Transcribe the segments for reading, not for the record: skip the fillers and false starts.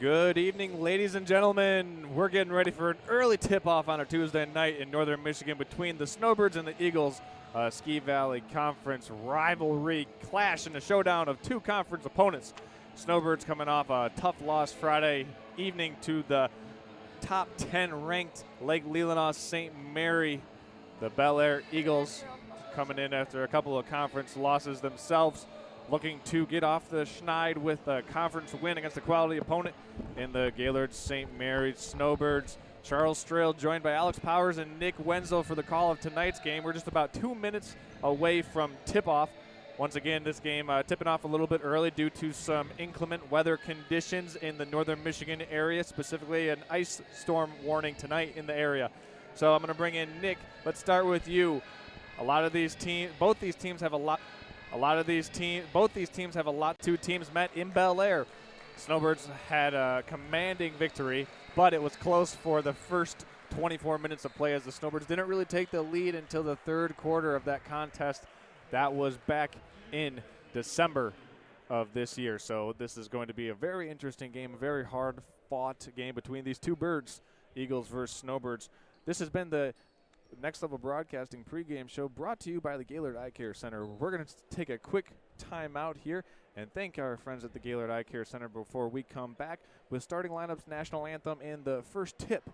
Good evening, ladies and gentlemen. We're getting ready for an early tip-off on a Tuesday night in northern Michigan between the Snowbirds and the Eagles. Ski Valley Conference rivalry clash in a showdown of two conference opponents. Snowbirds coming off a tough loss Friday evening to the top 10 ranked Lake Leelanau St. Mary. The Bellaire Eagles coming in after a couple of conference losses themselves, looking to get off the schneid with a conference win against a quality opponent in the Gaylord St. Mary's Snowbirds. Charles Strail joined by Alex Powers and Nick Wenzel for the call of tonight's game. We're just about 2 minutes away from tip-off. Once again, this game tipping off a little bit early due to some inclement weather conditions in the northern Michigan area, specifically an ice storm warning tonight in the area. So I'm going to bring in Nick. Let's start with you. Both these teams have a lot. Both these teams have a lot. Two teams met in Bellaire. Snowbirds had a commanding victory, but it was close for the first 24 minutes of play as the Snowbirds didn't really take the lead until the third quarter of that contest. That was back in December of this year. So this is going to be a very interesting game, a very hard-fought game between these two birds, Eagles versus Snowbirds. This has been the Next Level Broadcasting pregame show brought to you by the Gaylord Eye Care Center. We're going to take a quick time out here and thank our friends at the Gaylord Eye Care Center before we come back with starting lineups, national anthem, and the first tip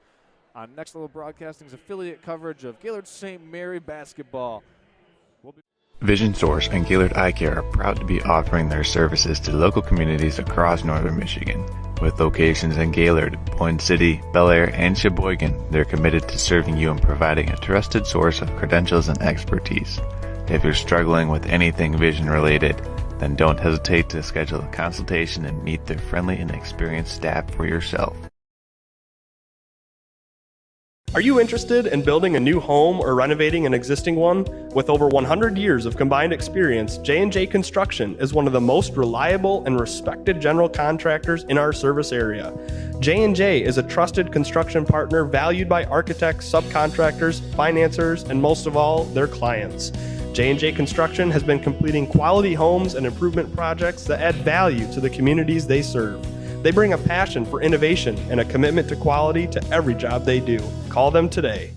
on Next Level Broadcasting's affiliate coverage of Gaylord St. Mary basketball. Vision Source and Gaylord Eye Care are proud to be offering their services to local communities across northern Michigan. With locations in Gaylord, Boyne City, Bellaire, and Sheboygan, they're committed to serving you and providing a trusted source of credentials and expertise. If you're struggling with anything vision related, then don't hesitate to schedule a consultation and meet their friendly and experienced staff for yourself. Are you interested in building a new home or renovating an existing one? With over 100 years of combined experience, J&J Construction is one of the most reliable and respected general contractors in our service area. J&J is a trusted construction partner valued by architects, subcontractors, financiers, and most of all, their clients. J&J Construction has been completing quality homes and improvement projects that add value to the communities they serve. They bring a passion for innovation and a commitment to quality to every job they do. Call them today.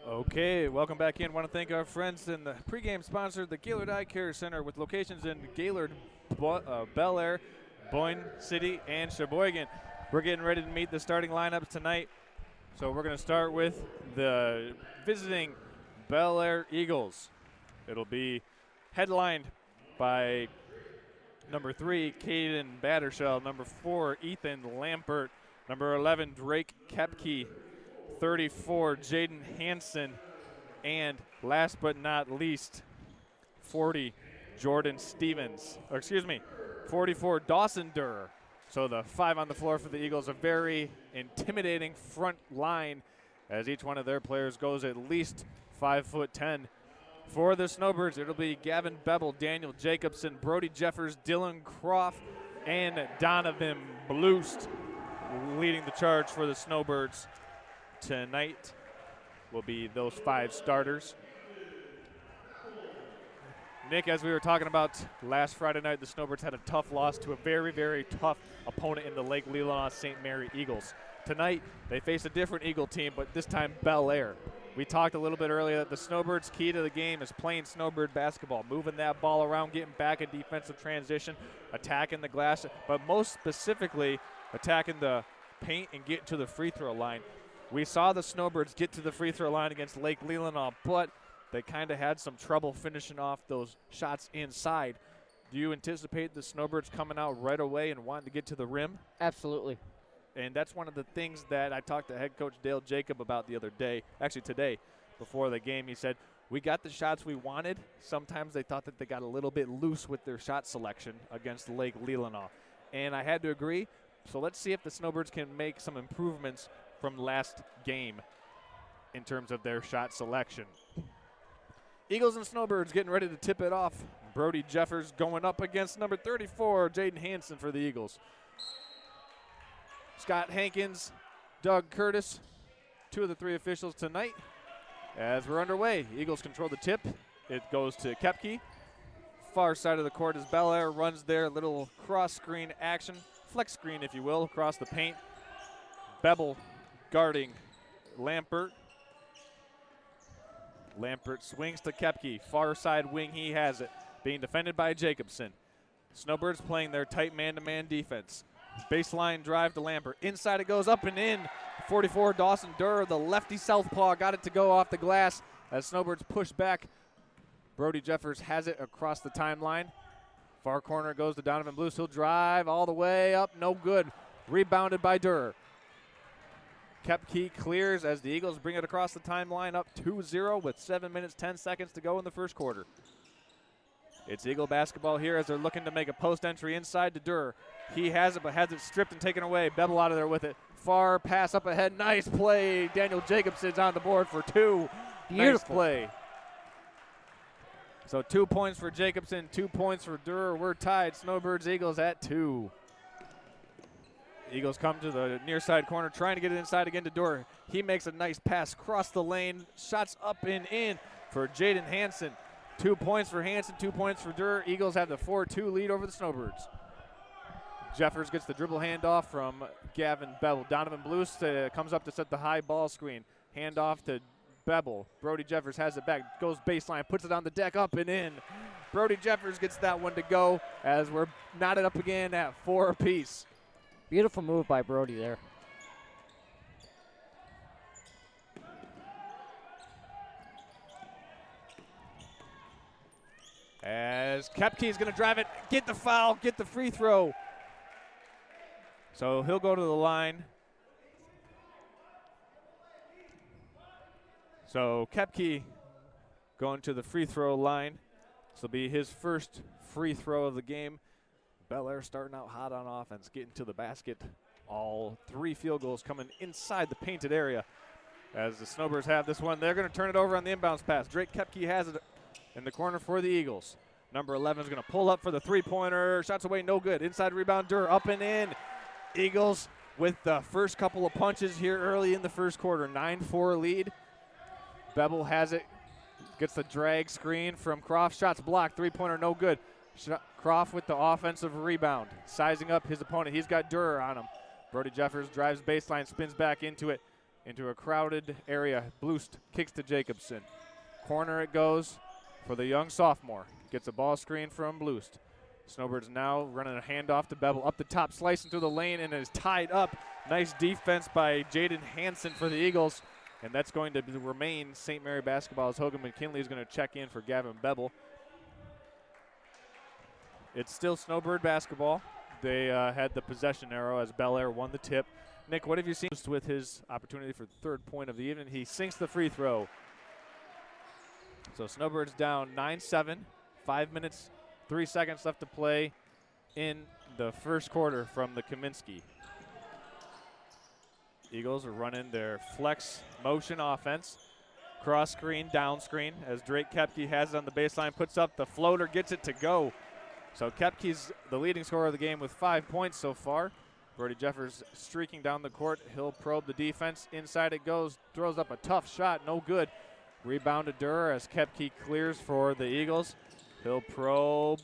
Okay, welcome back in. Want to thank our friends in the pregame sponsor, the Gaylord Eye Care Center, with locations in Gaylord, Bellaire, Boyne City, and Sheboygan. We're getting ready to meet the starting lineups tonight. So we're going to start with the visiting Bellaire Eagles. It'll be headlined by number 3, Caden Battershell, number 4, Ethan Lampert, number 11, Drake Kepke, 34, Jaden Hansen. And last but not least, 40, Jordan Stevens. Or excuse me, 44, Dawson Durr. So the 5 on the floor for the Eagles, a very intimidating front line as each one of their players goes at least 5'10". For the Snowbirds, it'll be Gavin Beble, Daniel Jacobson, Brody Jeffers, Dylan Croft, and Donovan Bloost leading the charge for the Snowbirds. Tonight will be those 5 starters. Nick, as we were talking about last Friday night, the Snowbirds had a tough loss to a very, very tough opponent in the Lake Leelanau St. Mary Eagles. Tonight, they face a different Eagle team, but this time Bellaire. We talked a little bit earlier that the Snowbirds' key to the game is playing Snowbird basketball, moving that ball around, getting back in defensive transition, attacking the glass, but most specifically attacking the paint and getting to the free throw line. We saw the Snowbirds get to the free throw line against Lake Leelanau, but they kind of had some trouble finishing off those shots inside. Do you anticipate the Snowbirds coming out right away and wanting to get to the rim? Absolutely. And that's one of the things that I talked to head coach Dale Jacob about the other day, actually today, before the game. He said, we got the shots we wanted. Sometimes they thought that they got a little bit loose with their shot selection against Lake Leelanau. And I had to agree. So let's see if the Snowbirds can make some improvements from last game in terms of their shot selection. Eagles and Snowbirds getting ready to tip it off. Brody Jeffers going up against number 34, Jaden Hansen for the Eagles. Scott Hankins, Doug Curtis, 2 of the 3 officials tonight. As we're underway, Eagles control the tip. It goes to Kepke. Far side of the court as Bellaire runs their little cross screen action, flex screen if you will, across the paint. Beble guarding Lampert. Lampert swings to Kepke. Far side wing, he has it. Being defended by Jacobson. Snowbirds playing their tight man-to-man defense. Baseline drive to Lampert. Inside it goes, up and in. 44, Dawson Durr, the lefty southpaw, got it to go off the glass as Snowbirds push back. Brody Jeffers has it across the timeline. Far corner goes to Donovan Blues. He'll drive all the way up, no good. Rebounded by Durr. Kepke clears as the Eagles bring it across the timeline, up 2-0 with 7 minutes, 10 seconds to go in the first quarter. It's Eagle basketball here as they're looking to make a post entry inside to Durr. He has it, but has it stripped and taken away. Beble out of there with it. Far pass up ahead. Nice play. Daniel Jacobson's on the board for 2. Beautiful. Nice play. So 2 points for Jacobson, 2 points for Durr. We're tied. Snowbirds, Eagles at 2. Eagles come to the near side corner, trying to get it inside again to Durr. He makes a nice pass across the lane. Shots up and in for Jaden Hansen. 2 points for Hansen, 2 points for Durr. Eagles have the 4-2 lead over the Snowbirds. Jeffers gets the dribble handoff from Gavin Beble. Donovan Blues comes up to set the high ball screen. Handoff to Beble. Brody Jeffers has it back, goes baseline, puts it on the deck, up and in. Brody Jeffers gets that one to go as we're knotted up again at 4 apiece. Beautiful move by Brody there. As Kepke's going to drive it, get the foul, get the free throw. So he'll go to the line. So Kepke going to the free throw line. This will be his first free throw of the game. Bellaire starting out hot on offense, getting to the basket. All 3 field goals coming inside the painted area. As the Snowbirds have this one, they're going to turn it over on the inbounds pass. Drake Kepke has it in the corner for the Eagles. Number 11 is going to pull up for the three-pointer. Shots away, no good. Inside rebound, Durr up and in. Eagles with the first couple of punches here early in the first quarter. 9-4 lead. Beble has it. Gets the drag screen from Croft. Shots blocked. Three-pointer, no good. Croft with the offensive rebound. Sizing up his opponent. He's got Durr on him. Brody Jeffers drives baseline, spins back into it, into a crowded area. Bloost kicks to Jacobson. Corner it goes for the young sophomore. Gets a ball screen from Bloost. Snowbirds now running a handoff to Beble. Up the top, slicing through the lane, and is tied up. Nice defense by Jaden Hansen for the Eagles. And that's going to remain St. Mary basketball as Hogan McKinley is going to check in for Gavin Beble. It's still Snowbird basketball. They had the possession arrow as Bellaire won the tip. Nick, what have you seen with his opportunity for the third point of the evening? He sinks the free throw. So Snowbirds down 9-7, 5 minutes, 3 seconds left to play in the first quarter from the Kaminsky. Eagles are running their flex motion offense. Cross screen, down screen, as Drake Koepke has it on the baseline, puts up the floater, gets it to go. So Koepke's the leading scorer of the game with 5 points so far. Brody Jeffers streaking down the court. He'll probe the defense. Inside it goes, throws up a tough shot, no good. Rebound to Durr as Koepke clears for the Eagles. He'll probe,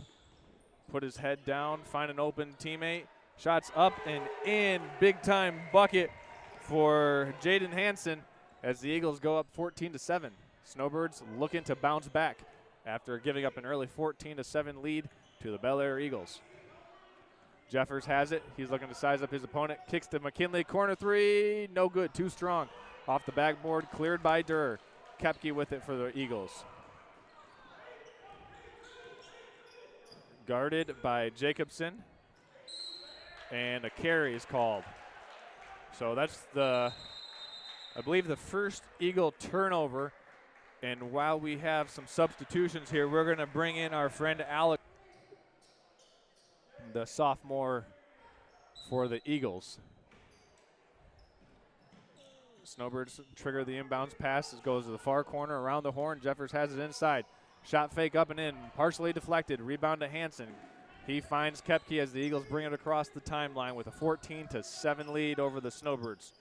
put his head down, find an open teammate. Shots up and in, big time bucket for Jaden Hansen as the Eagles go up 14-7. Snowbirds looking to bounce back after giving up an early 14-7 lead to the Bellaire Eagles. Jeffers has it. He's looking to size up his opponent. Kicks to McKinley. Corner three. No good. Too strong. Off the backboard. Cleared by Durr. Koepke with it for the Eagles. Guarded by Jacobson. And a carry is called. So that's I believe the first Eagle turnover. And while we have some substitutions here, we're going to bring in our friend Alex, the sophomore for the Eagles. Snowbirds trigger the inbounds pass. It goes to the far corner around the horn. Jeffers has it inside. Shot fake up and in, partially deflected. Rebound to Hansen. He finds Koepke as the Eagles bring it across the timeline with a 14-7 lead over the Snowbirds.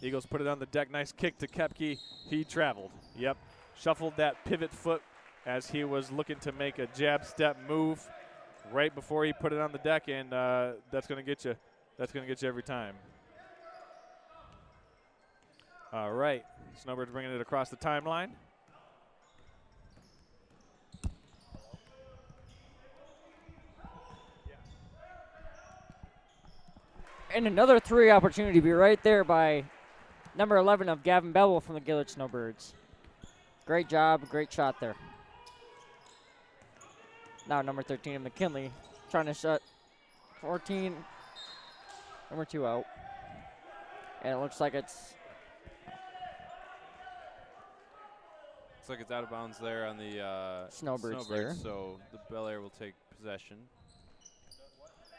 Eagles put it on the deck. Nice kick to Koepke. He traveled. Yep. Shuffled that pivot foot as he was looking to make a jab step move right before he put it on the deck, and that's going to get you. That's going to get you every time. All right. Snowbirds bringing it across the timeline. And another three opportunity to be right there by number 11 of Gavin Bevel from the Gaylord Snowbirds. Great job, great shot there. Now number 13 of McKinley trying to shut 14, number 2 out. And it looks like it's out of bounds there on the Snowbirds there. So the Bellaire will take possession.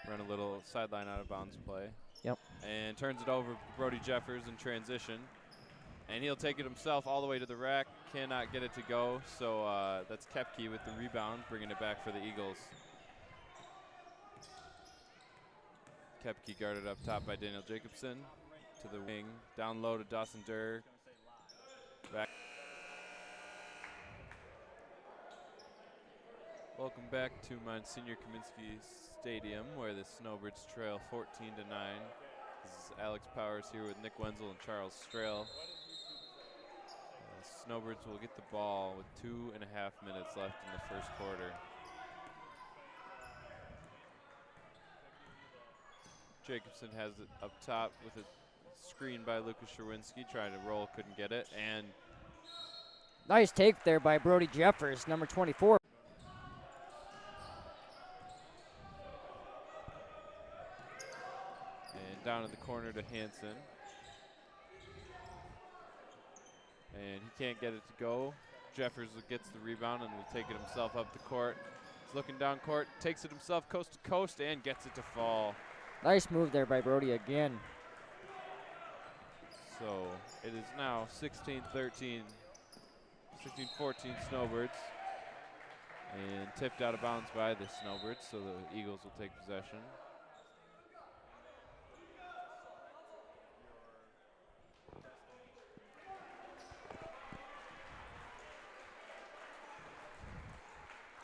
Run a little sideline out of bounds play. Yep. And turns it over to Brody Jeffers in transition. And he'll take it himself all the way to the rack. Cannot get it to go. So that's Koepke with the rebound, bringing it back for the Eagles. Koepke guarded up top by Daniel Jacobson. To the wing. Down low to Dawson Durr. Back. Welcome back to Monsignor Kaminsky Stadium, where the Snowbirds trail 14-9. This is Alex Powers here with Nick Wenzel and Charles Strail. Snowbirds will get the ball with 2.5 minutes left in the first quarter. Jacobson has it up top with a screen by Lucas Sherwinski, trying to roll, couldn't get it, and nice take there by Brody Jeffers, number 24. down in the corner to Hansen. And he can't get it to go. Jeffers gets the rebound and will take it himself up the court. He's looking down court, takes it himself coast to coast, and gets it to fall. Nice move there by Brody again. So it is now 16-13, 16-14 Snowbirds. And tipped out of bounds by the Snowbirds, so the Eagles will take possession.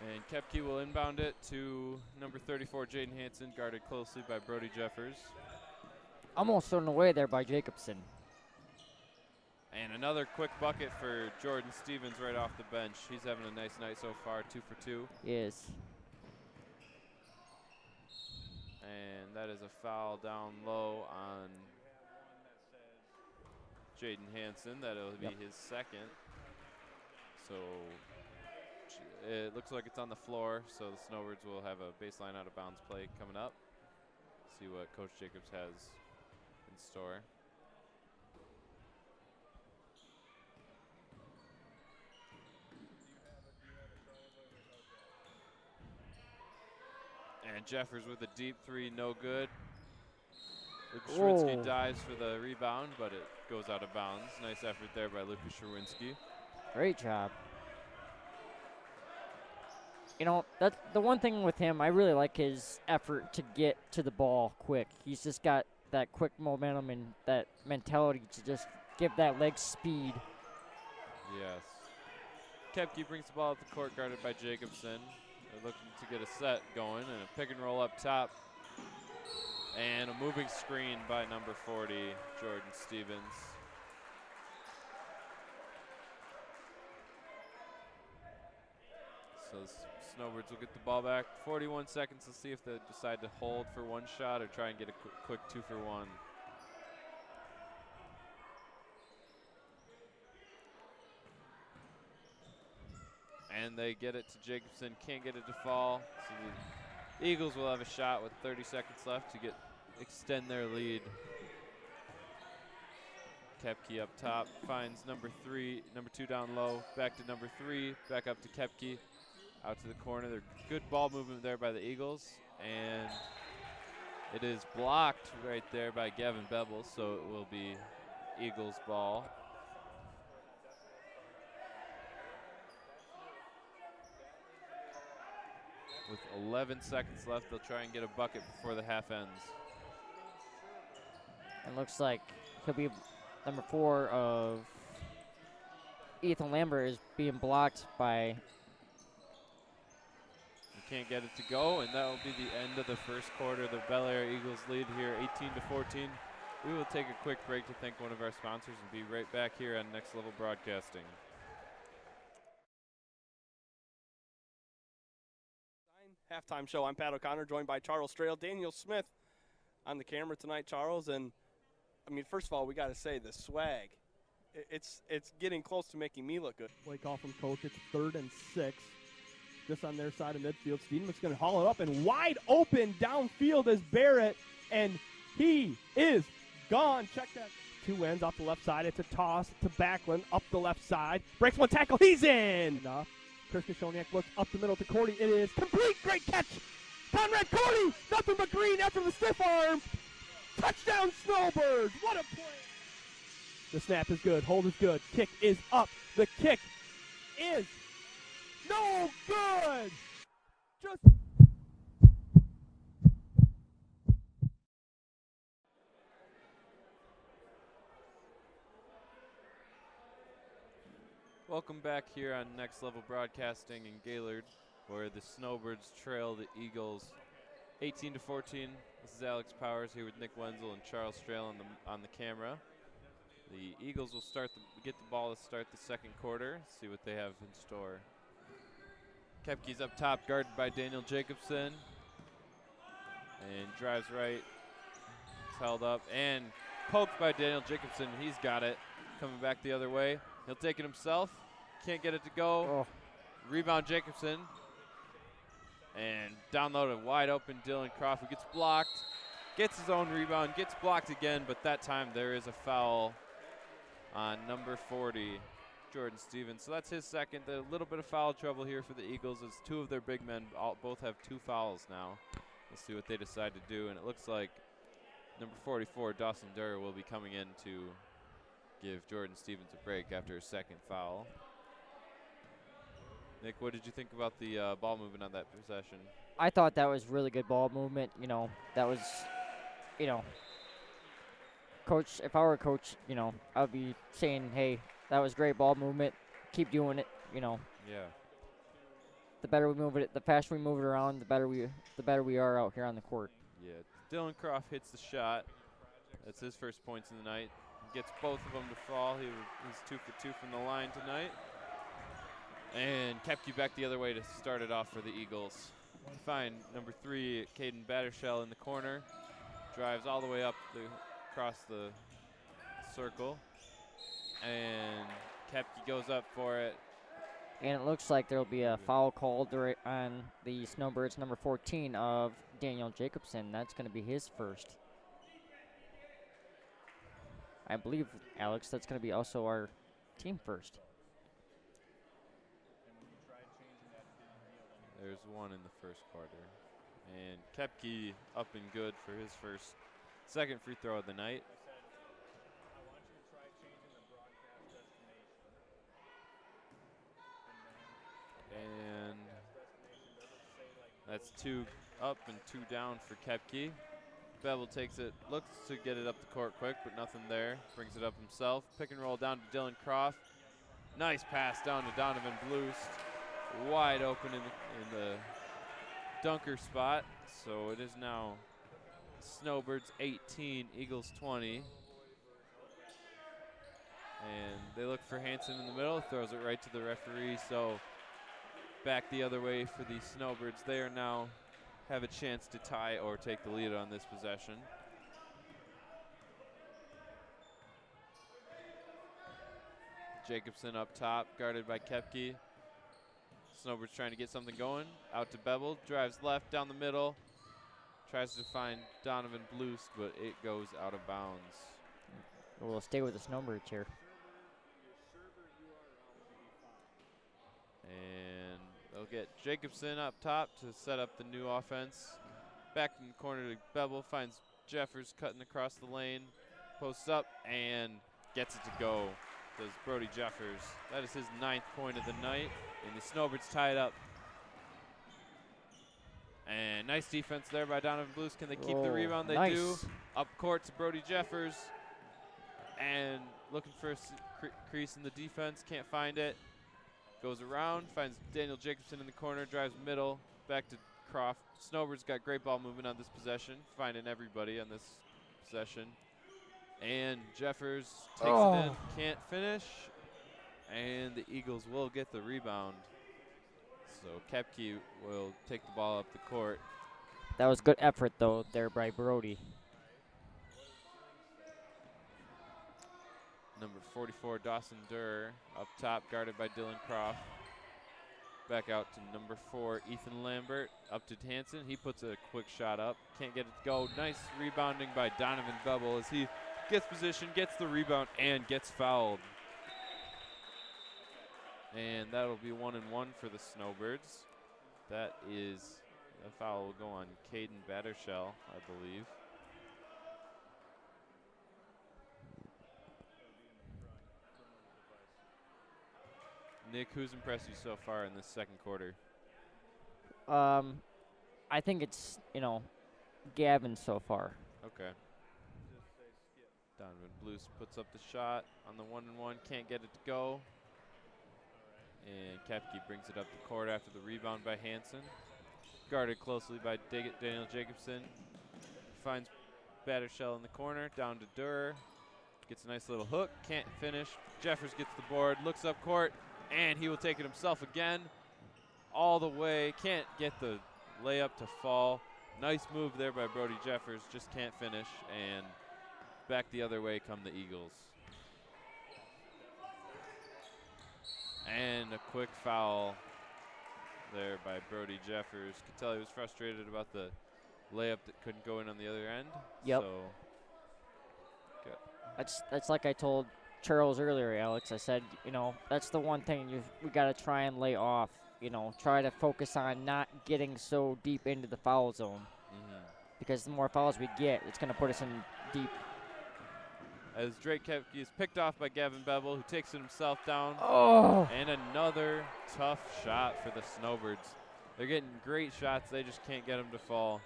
And Koepke will inbound it to number 34, Jaden Hansen, guarded closely by Brody Jeffers. Almost thrown away there by Jacobson. And another quick bucket for Jordan Stevens right off the bench. He's having a nice night so far, 2 for 2. Yes. And that is a foul down low on Jaden Hansen. That'll be his second. So it looks like it's on the floor, so the Snowbirds will have a baseline out of bounds play coming up. see what Coach Jacobs has in store. And Jeffers with a deep three, no good. Lucas Sherwinski dives for the rebound, but it goes out of bounds. Nice effort there by Lucas Sherwinski. Great job. You know, that's the one thing with him. I really like his effort to get to the ball quick. He's just got that quick momentum and that mentality to just give that leg speed. Yes. Kepke brings the ball up the court, guarded by Jacobson. They're looking to get a set going, and a pick and roll up top. And a moving screen by number 40, Jordan Stevens. So Snowbirds will get the ball back. 41 seconds to see if they decide to hold for one shot or try and get a quick 2-for-1. And they get it to Jacobson, can't get it to fall. So the Eagles will have a shot with 30 seconds left to extend their lead. Kepke up top, finds number 2 down low, back to number 3, back up to Kepke, out to the corner. They're good ball movement there by the Eagles, and it is blocked right there by Gavin Bevel, so it will be Eagles ball. With 11 seconds left, they'll try and get a bucket before the half ends. It looks like he'll be number 4 of Ethan Lambert is being blocked by. Can't get it to go, and that will be the end of the first quarter. The Bellaire Eagles lead here 18-14. We will take a quick break to thank one of our sponsors and be right back here on Next Level Broadcasting. Halftime show. I'm Pat O'Connor, joined by Charles Strail, Daniel Smith on the camera tonight, Charles. And I mean, first of all, we got to say the swag. It's getting close to making me look good. Play call from coach. It's 3rd and 6. Just on their side of midfield. Steenman's going to haul it up, and wide open downfield is Barrett, and he is gone. Check that. 2 ends off the left side. It's a toss to Backlund up the left side. Breaks one tackle. He's in. Enough. Chris Kashoniak looks up the middle to Cordy. It is complete. Great catch. Conrad Cordy. Nothing but green after the stiff arm. Touchdown Snowbirds. What a play. The snap is good. Hold is good. Kick is up. The kick is no good. Just Welcome back here on Next Level Broadcasting in Gaylord, where the Snowbirds trail the Eagles 18-14. This is Alex Powers here with Nick Wenzel and Charles Strail on the camera. The Eagles will get the ball to start the second quarter, see what they have in store. Kepke's up top, guarded by Daniel Jacobson. And drives right. It's held up and poked by Daniel Jacobson. He's got it. Coming back the other way. He'll take it himself. Can't get it to go. Oh. Rebound Jacobson. And down low to wide open Dylan Croft, who gets blocked. Gets his own rebound, gets blocked again, but that time there is a foul on number 40. Jordan Stevens. So that's his second. A little bit of foul trouble here for the Eagles as 2 of their big men both have 2 fouls now. We'll see what they decide to do. And it looks like number 44, Dawson Durr, will be coming in to give Jordan Stevens a break after his second foul. Nick, what did you think about the ball movement on that possession? I thought that was really good ball movement. You know, that was, you know, coach, if I were a coach, you know, I would be saying, hey, that was great ball movement. Keep doing it, you know. Yeah. The better we move it, the faster we move it around, the better we are out here on the court. Yeah. Dylan Croft hits the shot. That's his first points in the night. Gets both of them to fall. He's 2 for 2 from the line tonight. And Kepke back the other way to start it off for the Eagles. Find number 3, Caden Battershell in the corner. Drives all the way up across the circle. And Kepke goes up for it. And it looks like there'll be a foul called on the Snowbirds number 14 of Daniel Jacobson. That's going to be his first. I believe, Alex, that's going to be also our team first. There's one in the first quarter. And Kepke up and good for his second free throw of the night. And that's 2 up and 2 down for Kepke. Bevel takes it, looks to get it up the court quick, but nothing there. Brings it up himself. Pick and roll down to Dylan Croft. Nice pass down to Donovan Bloost. Wide open in the dunker spot. So it is now Snowbirds 18, Eagles 20. And they look for Hanson in the middle, throws it right to the referee. So back the other way for the Snowbirds. They are now have a chance to tie or take the lead on this possession. Jacobson up top, guarded by Kepke. Snowbirds trying to get something going. Out to Bevel, drives left down the middle. Tries to find Donovan Bloost, but it goes out of bounds. We'll stay with the Snowbirds here. And they'll get Jacobson up top to set up the new offense. Back in the corner to Bevel, finds Jeffers cutting across the lane. Posts up and gets it to go. Does Brody Jeffers. That is his 9th point of the night. And the Snowbirds tie it up. And nice defense there by Donovan Blues. Can they keep the rebound? They do. Up court to Brody Jeffers. And looking for a crease in the defense. Can't find it. Goes around. Finds Daniel Jacobson in the corner. Drives middle. Back to Croft. Snowbirds got great ball movement on this possession. Finding everybody on this possession. And Jeffers takes it in. Can't finish. And the Eagles will get the rebound. So Kepke will take the ball up the court. That was good effort, though, there by Brody. Number 44, Dawson Durr, up top, guarded by Dylan Croft. Back out to number 4, Ethan Lambert, up to Hanson. He puts a quick shot up. Can't get it to go. Nice rebounding by Donovan Bevel as he gets position, gets the rebound, and gets fouled. And that'll be 1 and 1 for the Snowbirds. That is, a foul will go on Caden Battershell, I believe. Nick, who's impressed you so far in this second quarter? I think it's, Gavin so far. Okay. Donovan Blues puts up the shot on the 1-and-1, can't get it to go. And Kepke brings it up the court after the rebound by Hanson. Guarded closely by Daniel Jacobson. Finds Battershell in the corner, down to Durr. Gets a nice little hook, can't finish. Jeffers gets the board, looks up court, and he will take it himself again. All the way, can't get the layup to fall. Nice move there by Brody Jeffers, just can't finish. And back the other way come the Eagles. And a quick foul there by Brody Jeffers. Could tell he was frustrated about the layup that couldn't go in on the other end. Yep. So That's like I told Charles earlier, Alex. I said, that's the one thing we got to try and lay off. Try to focus on not getting so deep into the foul zone. Mm-hmm. Because the more fouls we get, it's going to put us in deep. As Drake Kepke is picked off by Gavin Bevel, who takes it himself down. Oh! And another tough shot for the Snowbirds. They're getting great shots. They just can't get them to fall.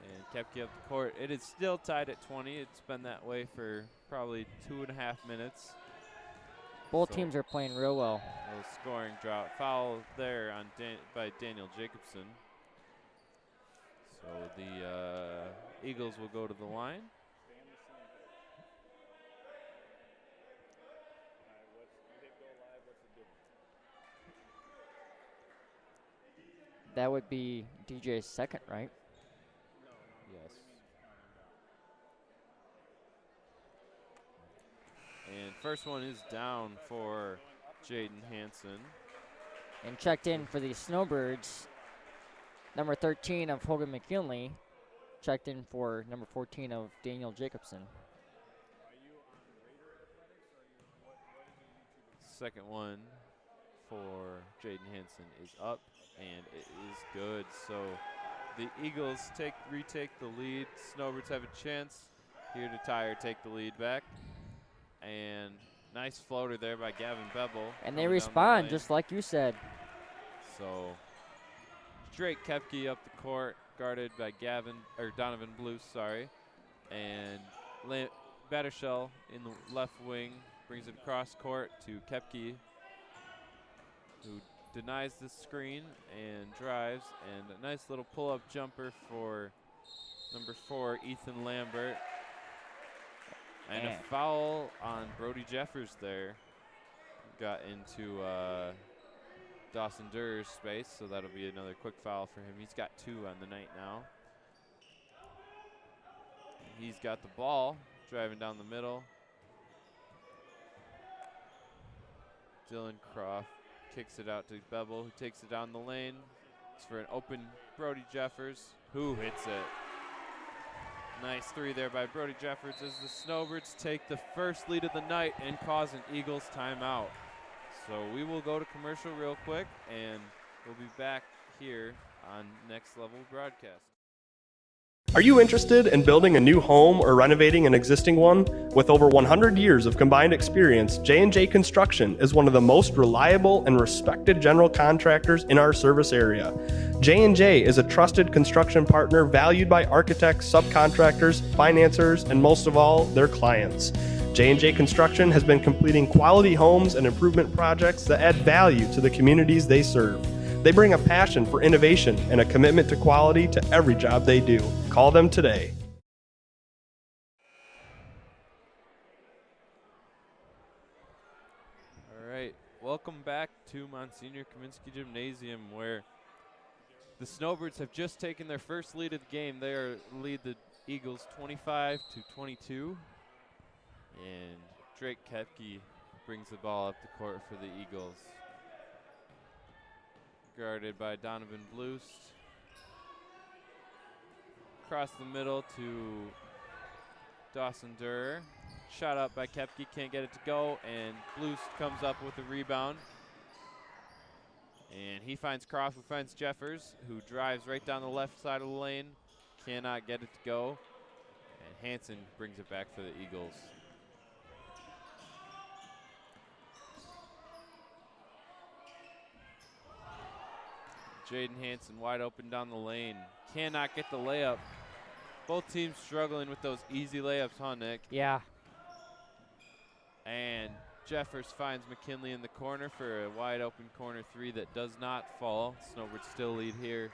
And Kepke up the court. It is still tied at 20. It's been that way for probably 2.5 minutes. Both teams are playing real well. A little scoring drought. Foul there on by Daniel Jacobson. So the Eagles will go to the line. That would be DJ's second, right? Yes. And first one is down for Jaden Hansen. And checked in for the Snowbirds, number 13 of Hogan McKinley. Checked in for number 14 of Daniel Jacobson. Second one for Jaden Hansen is up, and it is good. So the Eagles retake the lead. Snowbirds have a chance here to tie or take the lead back. And nice floater there by Gavin Bevel. And they respond, just like you said. So Drake Kepke up the court, guarded by Donovan Blues, sorry. And Battershell in the left wing brings it across court to Kepke, who denies the screen and drives. And a nice little pull-up jumper for number 4, Ethan Lambert. And a foul on Brody Jeffers there. Got into Dawson Durr's space, so that'll be another quick foul for him. He's got 2 on the night now. He's got the ball, driving down the middle. Dylan Croft kicks it out to Bevel, who takes it down the lane. It's for an open Brody Jeffers, who hits it. Nice 3 there by Brody Jeffers as the Snowbirds take the first lead of the night and cause an Eagles timeout. So we will go to commercial real quick, and we'll be back here on Next Level Broadcast. Are you interested in building a new home or renovating an existing one? With over 100 years of combined experience, J&J Construction is one of the most reliable and respected general contractors in our service area. J&J is a trusted construction partner valued by architects, subcontractors, financiers, and most of all, their clients. J&J Construction has been completing quality homes and improvement projects that add value to the communities they serve. They bring a passion for innovation and a commitment to quality to every job they do. Call them today. All right, welcome back to Monsignor Kaminsky Gymnasium, where the Snowbirds have just taken their first lead of the game. They lead the Eagles 25-22. And Drake Kepke brings the ball up the court for the Eagles. Guarded by Donovan Bloost. Across the middle to Dawson Durr. Shot up by Kepke, can't get it to go, and Bloost comes up with a rebound. And he finds Croft, who finds Jeffers, who drives right down the left side of the lane. Cannot get it to go. And Hansen brings it back for the Eagles. Jaden Hansen wide open down the lane. Cannot get the layup. Both teams struggling with those easy layups, huh, Nick? Yeah. And Jeffers finds McKinley in the corner for a wide open corner 3 that does not fall. Snowbirds still lead here.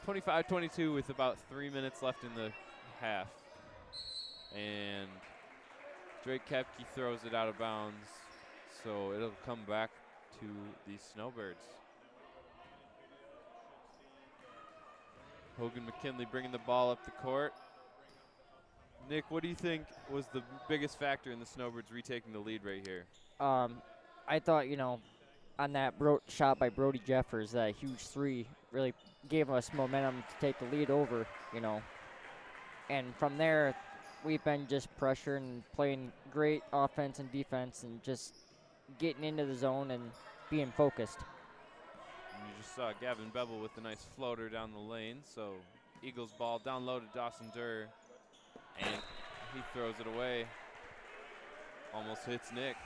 25-22 with about 3 minutes left in the half. And Drake Kepke throws it out of bounds, so it'll come back to the Snowbirds. Hogan McKinley bringing the ball up the court. Nick, what do you think was the biggest factor in the Snowbirds retaking the lead right here? I thought, on that shot by Brody Jeffers, that huge 3 really gave us momentum to take the lead over, And from there, we've been just pressuring and playing great offense and defense and just getting into the zone and being focused. And you just saw Gavin Bevel with a nice floater down the lane. So Eagles ball down low to Dawson Durr, and he throws it away. Almost hits Nick.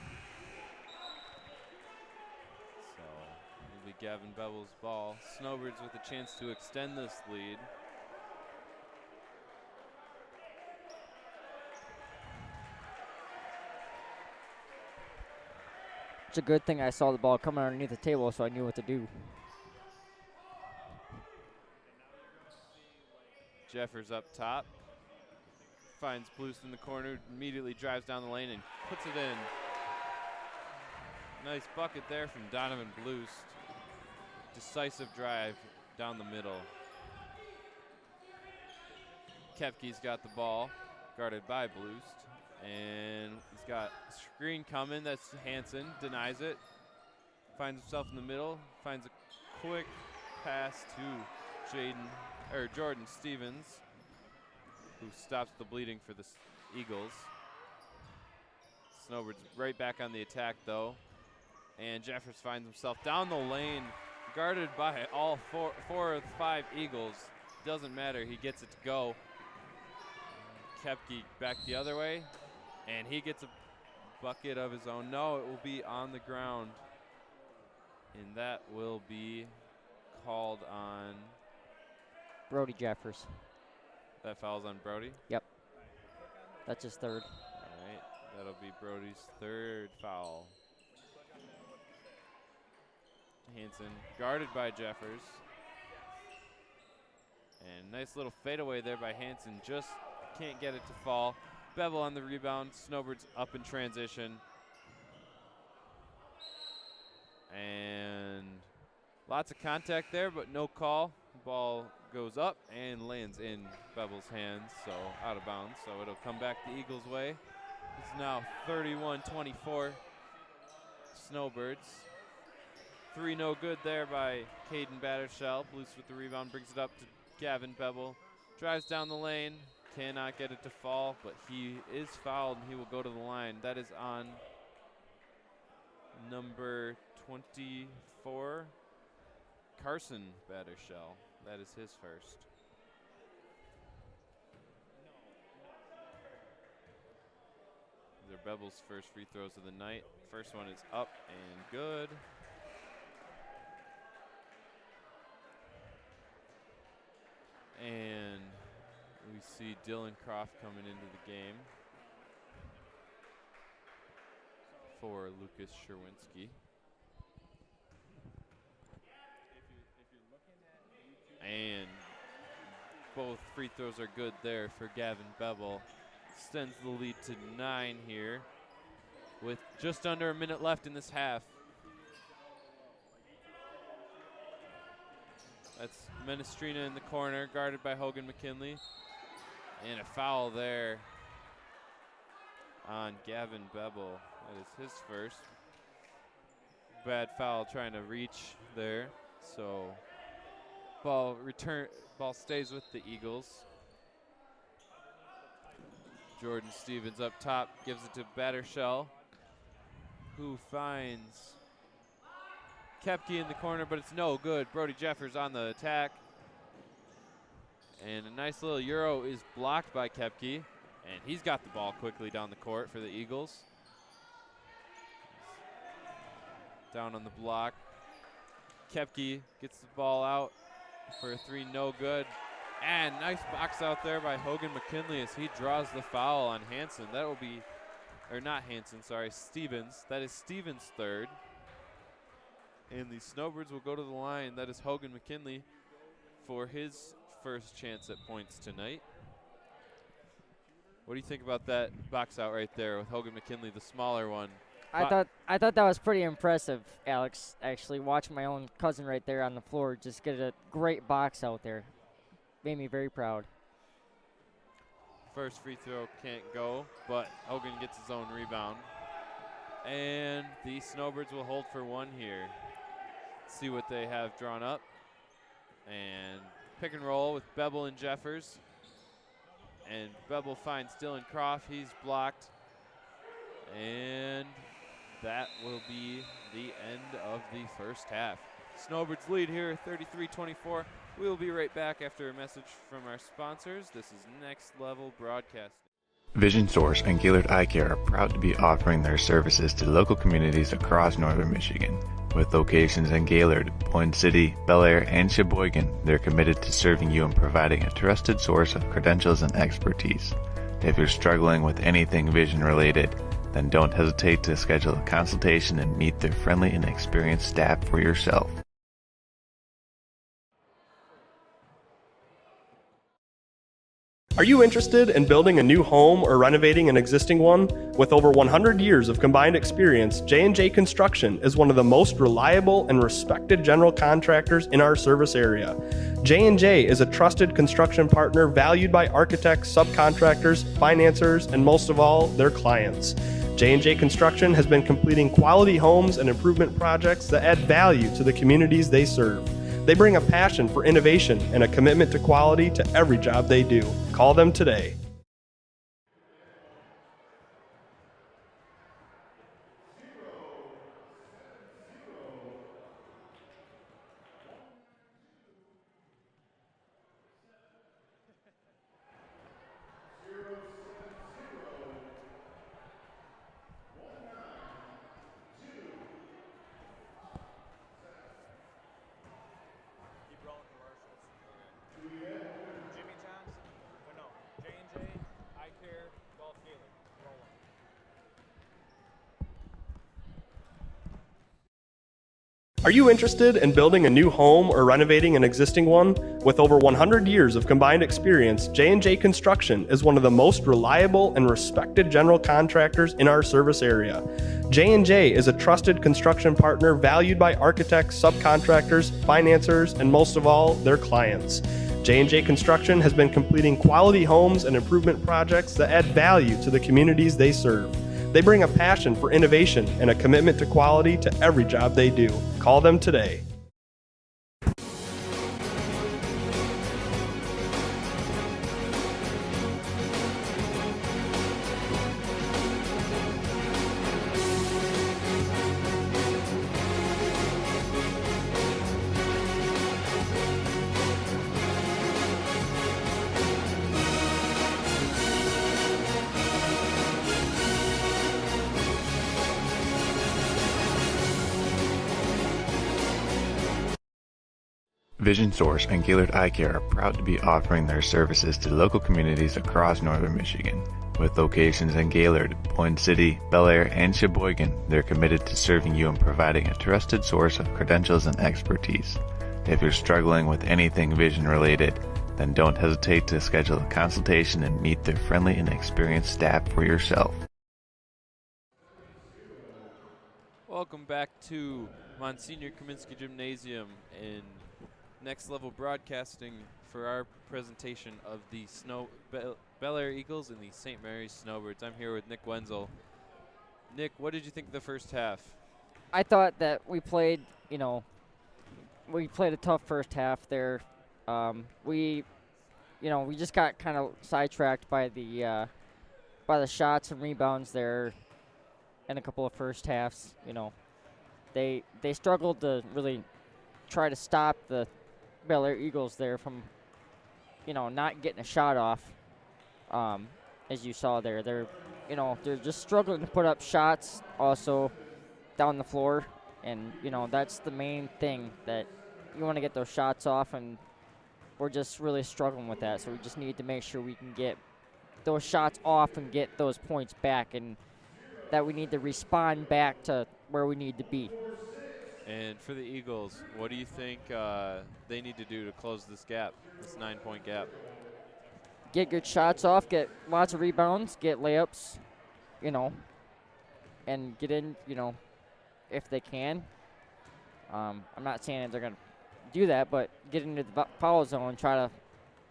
So it'll be Gavin Bevel's ball. Snowbirds with a chance to extend this lead. It's a good thing I saw the ball coming underneath the table, so I knew what to do. Jeffers up top. Finds Bloost in the corner, immediately drives down the lane and puts it in. Nice bucket there from Donovan Bloost. Decisive drive down the middle. Kepke's got the ball, guarded by Bloost. And he's got a screen coming. That's Hansen, denies it. finds himself in the middle, finds a quick pass to Jordan Stevens, who stops the bleeding for the Eagles. Snowbirds right back on the attack, though. And Jeffers finds himself down the lane, guarded by all four of the 5 Eagles. Doesn't matter, he gets it to go. Kepke back the other way, and he gets a bucket of his own. No, it will be on the ground, and that will be called on Brody Jeffers. That foul's on Brody? Yep. That's his 3rd. All right, that'll be Brody's 3rd foul. Hanson guarded by Jeffers. And nice little fadeaway there by Hanson. Just can't get it to fall. Bevel on the rebound. Snowbirds up in transition. And lots of contact there, but no call. Ball goes up and lands in Bevel's hands, so out of bounds. So it'll come back the Eagles' way. It's now 31-24 Snowbirds. 3 no good there by Caden Battershell. Blues with the rebound, brings it up to Gavin Bevel. Drives down the lane, cannot get it to fall, but he is fouled and he will go to the line. That is on number 24, Carson Battershell. That is his first. These are Bevel's first free throws of the night. First one is up and good. And we see Dylan Croft coming into the game for Lucas Sherwinski. And both free throws are good there for Gavin Bevel. Extends the lead to 9 here with just under a minute left in this half. That's Menestrina in the corner, guarded by Hogan McKinley. And a foul there on Gavin Bevel. That is his first. Bad foul trying to reach there. So ball stays with the Eagles. Jordan Stevens up top, gives it to Battershell, who finds Kepke in the corner, but it's no good. Brody Jeffers on the attack. And a nice little Euro is blocked by Kepke. And he's got the ball quickly down the court for the Eagles. Down on the block. Kepke gets the ball out for a 3, no good. And nice box out there by Hogan McKinley as he draws the foul on Hanson. That will be, or not Hanson, sorry, Stevens. That is Stevens' 3rd. And the Snowbirds will go to the line. That is Hogan McKinley for his first chance at points tonight. What do you think about that box out right there with Hogan McKinley, the smaller one? I thought that was pretty impressive, Alex. Actually, watching my own cousin right there on the floor just get a great box out there. Made me very proud. First free throw can't go, but Hogan gets his own rebound. And the Snowbirds will hold for 1 here. See what they have drawn up. And pick and roll with Bevel and Jeffers. And Bevel finds Dylan Croft. He's blocked. And that will be the end of the first half. Snowbirds lead here, 33-24. We will be right back after a message from our sponsors. This is Next Level Broadcasting. Vision Source and Gaylord Eye Care are proud to be offering their services to local communities across northern Michigan. With locations in Gaylord, Point City, Bellaire, and Sheboygan, they're committed to serving you and providing a trusted source of credentials and expertise. If you're struggling with anything vision related, then don't hesitate to schedule a consultation and meet their friendly and experienced staff for yourself. Are you interested in building a new home or renovating an existing one? With over 100 years of combined experience, J&J Construction is one of the most reliable and respected general contractors in our service area. J&J is a trusted construction partner valued by architects, subcontractors, financiers, and most of all, their clients. J&J Construction has been completing quality homes and improvement projects that add value to the communities they serve. They bring a passion for innovation and a commitment to quality to every job they do. Call them today. Are you interested in building a new home or renovating an existing one? With over 100 years of combined experience, J&J Construction is one of the most reliable and respected general contractors in our service area. J&J is a trusted construction partner valued by architects, subcontractors, financiers, and most of all, their clients. J&J Construction has been completing quality homes and improvement projects that add value to the communities they serve. They bring a passion for innovation and a commitment to quality to every job they do. Call them today. Vision Source and Gaylord Eye Care are proud to be offering their services to local communities across northern Michigan. With locations in Gaylord, Point City, Bellaire, and Sheboygan, they're committed to serving you and providing a trusted source of credentials and expertise. If you're struggling with anything vision related, then don't hesitate to schedule a consultation and meet their friendly and experienced staff for yourself. Welcome back to Monsignor Kaminsky Gymnasium in Next Level Broadcasting for our presentation of the Bellaire Eagles and the St. Mary's Snowbirds. I'm here with Nick Wenzel. Nick, what did you think of the first half? I thought that we played a tough first half there. We just got kind of sidetracked by the shots and rebounds there in a couple of first halves. They struggled to really try to stop the Bellaire Eagles there from, not getting a shot off. As you saw there, they're just struggling to put up shots also down the floor, and that's the main thing, that you want to get those shots off, and we're just really struggling with that. So we just need to make sure we can get those shots off and get those points back, and that we need to respond back to where we need to be. And for the Eagles, what do you think they need to do to close this gap, this 9-point gap? Get good shots off, get lots of rebounds, get layups, and get in, if they can. I'm not saying that they're going to do that, but get into the foul zone and try to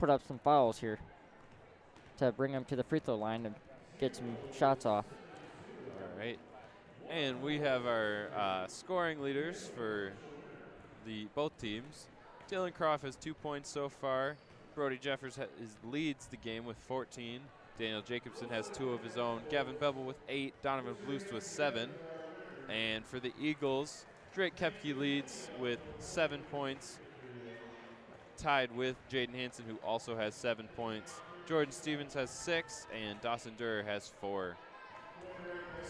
put up some fouls here to bring them to the free throw line and get some shots off. All right. And we have our scoring leaders for both teams. Dylan Croft has 2 points so far. Brody Jeffers leads the game with 14. Daniel Jacobson has 2 of his own. Gavin Bevel with 8. Donovan Blust with 7. And for the Eagles, Drake Kepke leads with 7 points, tied with Jaden Hansen, who also has 7 points. Jordan Stevens has 6, and Dawson Durr has 4.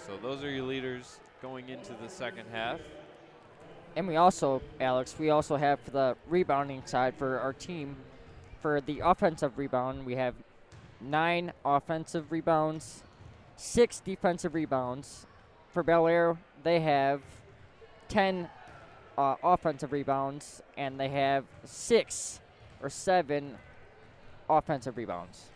So those are your leaders going into the second half. And we also, Alex, have for the rebounding side for our team, for the offensive rebound, we have 9 offensive rebounds, 6 defensive rebounds. For Bellaire, they have 10 offensive rebounds, and they have 6 or 7 offensive rebounds.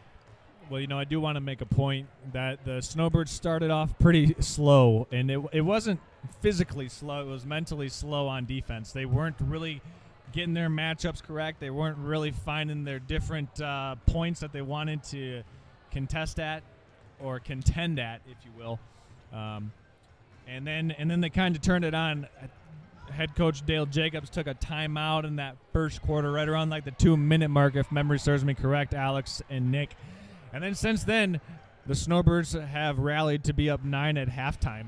Well, I do want to make a point that the Snowbirds started off pretty slow, and it wasn't physically slow. It was mentally slow on defense. They weren't really getting their matchups correct. They weren't really finding their different points that they wanted to contest at or contend at, if you will. And then they kind of turned it on. Head coach Dale Jacobs took a timeout in that first quarter, right around like the 2-minute mark, if memory serves me correct, Alex and Nick. And then since then, the Snowbirds have rallied to be up 9 at halftime.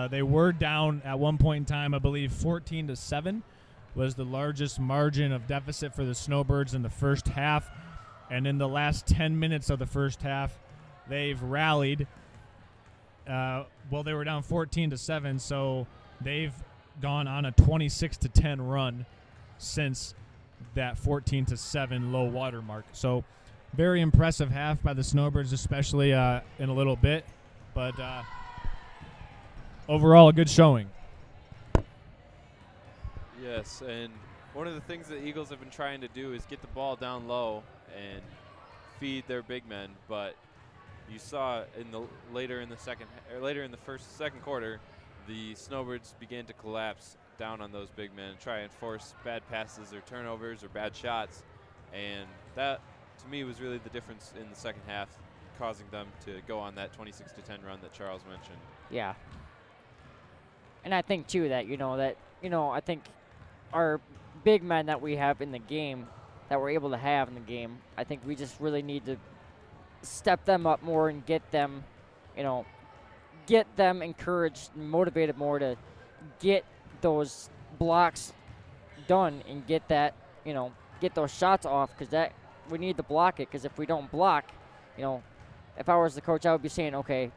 They were down at one point in time, I believe 14-7 was the largest margin of deficit for the Snowbirds in the first half. And in the last 10 minutes of the first half, they've rallied. Well, they were down 14-7, so they've gone on a 26-10 run since that 14-7 low water mark. So very impressive half by the Snowbirds, especially in a little bit. But overall, a good showing. Yes, and one of the things that Eagles have been trying to do is get the ball down low and feed their big men. But you saw later in the second quarter, the Snowbirds began to collapse down on those big men and try and force bad passes or turnovers or bad shots. And that, to me, was really the difference in the second half, causing them to go on that 26-10 run that Charles mentioned. Yeah. And I think, too, that, I think our big men that we have in the game, that we're able to have in the game, I think we just really need to step them up more and get them, get them encouraged and motivated more to get those blocks done and get that, get those shots off, because that we need to block it. Because if we don't block, if I was the coach, I would be saying, okay,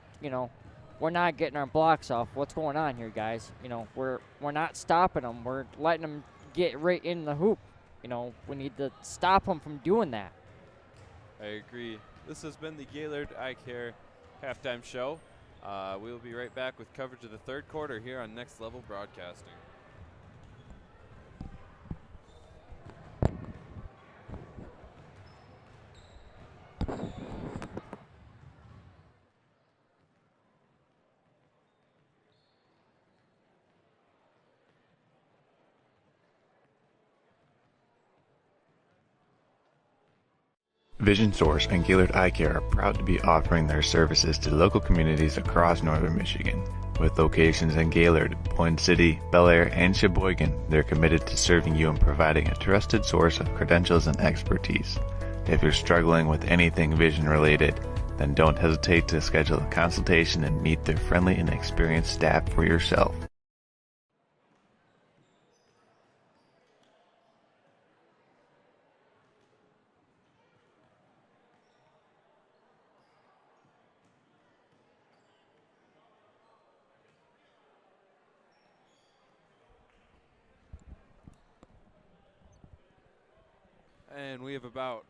we're not getting our blocks off. What's going on here, guys? We're not stopping them. We're letting them get right in the hoop. We need to stop them from doing that. I agree. This has been the Gaylord Eye Care halftime show. We will be right back with coverage of the third quarter here on Next Level Broadcasting. Vision Source and Gaylord Eye Care are proud to be offering their services to local communities across northern Michigan. With locations in Gaylord, Point City, Bellaire, and Sheboygan, they're committed to serving you and providing a trusted source of credentials and expertise. If you're struggling with anything vision related, then don't hesitate to schedule a consultation and meet their friendly and experienced staff for yourself. And we have about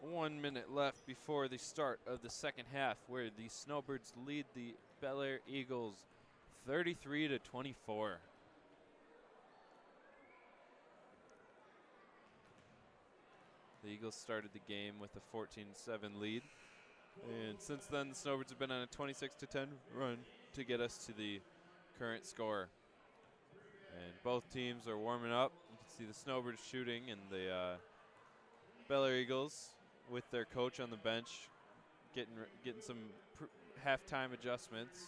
1 minute left before the start of the second half, where the Snowbirds lead the Bellaire Eagles 33-24. The Eagles started the game with a 14-7 lead, and since then the Snowbirds have been on a 26-10 run to get us to the current score. And both teams are warming up. You can see the Snowbirds shooting and the Bellaire Eagles with their coach on the bench getting some halftime adjustments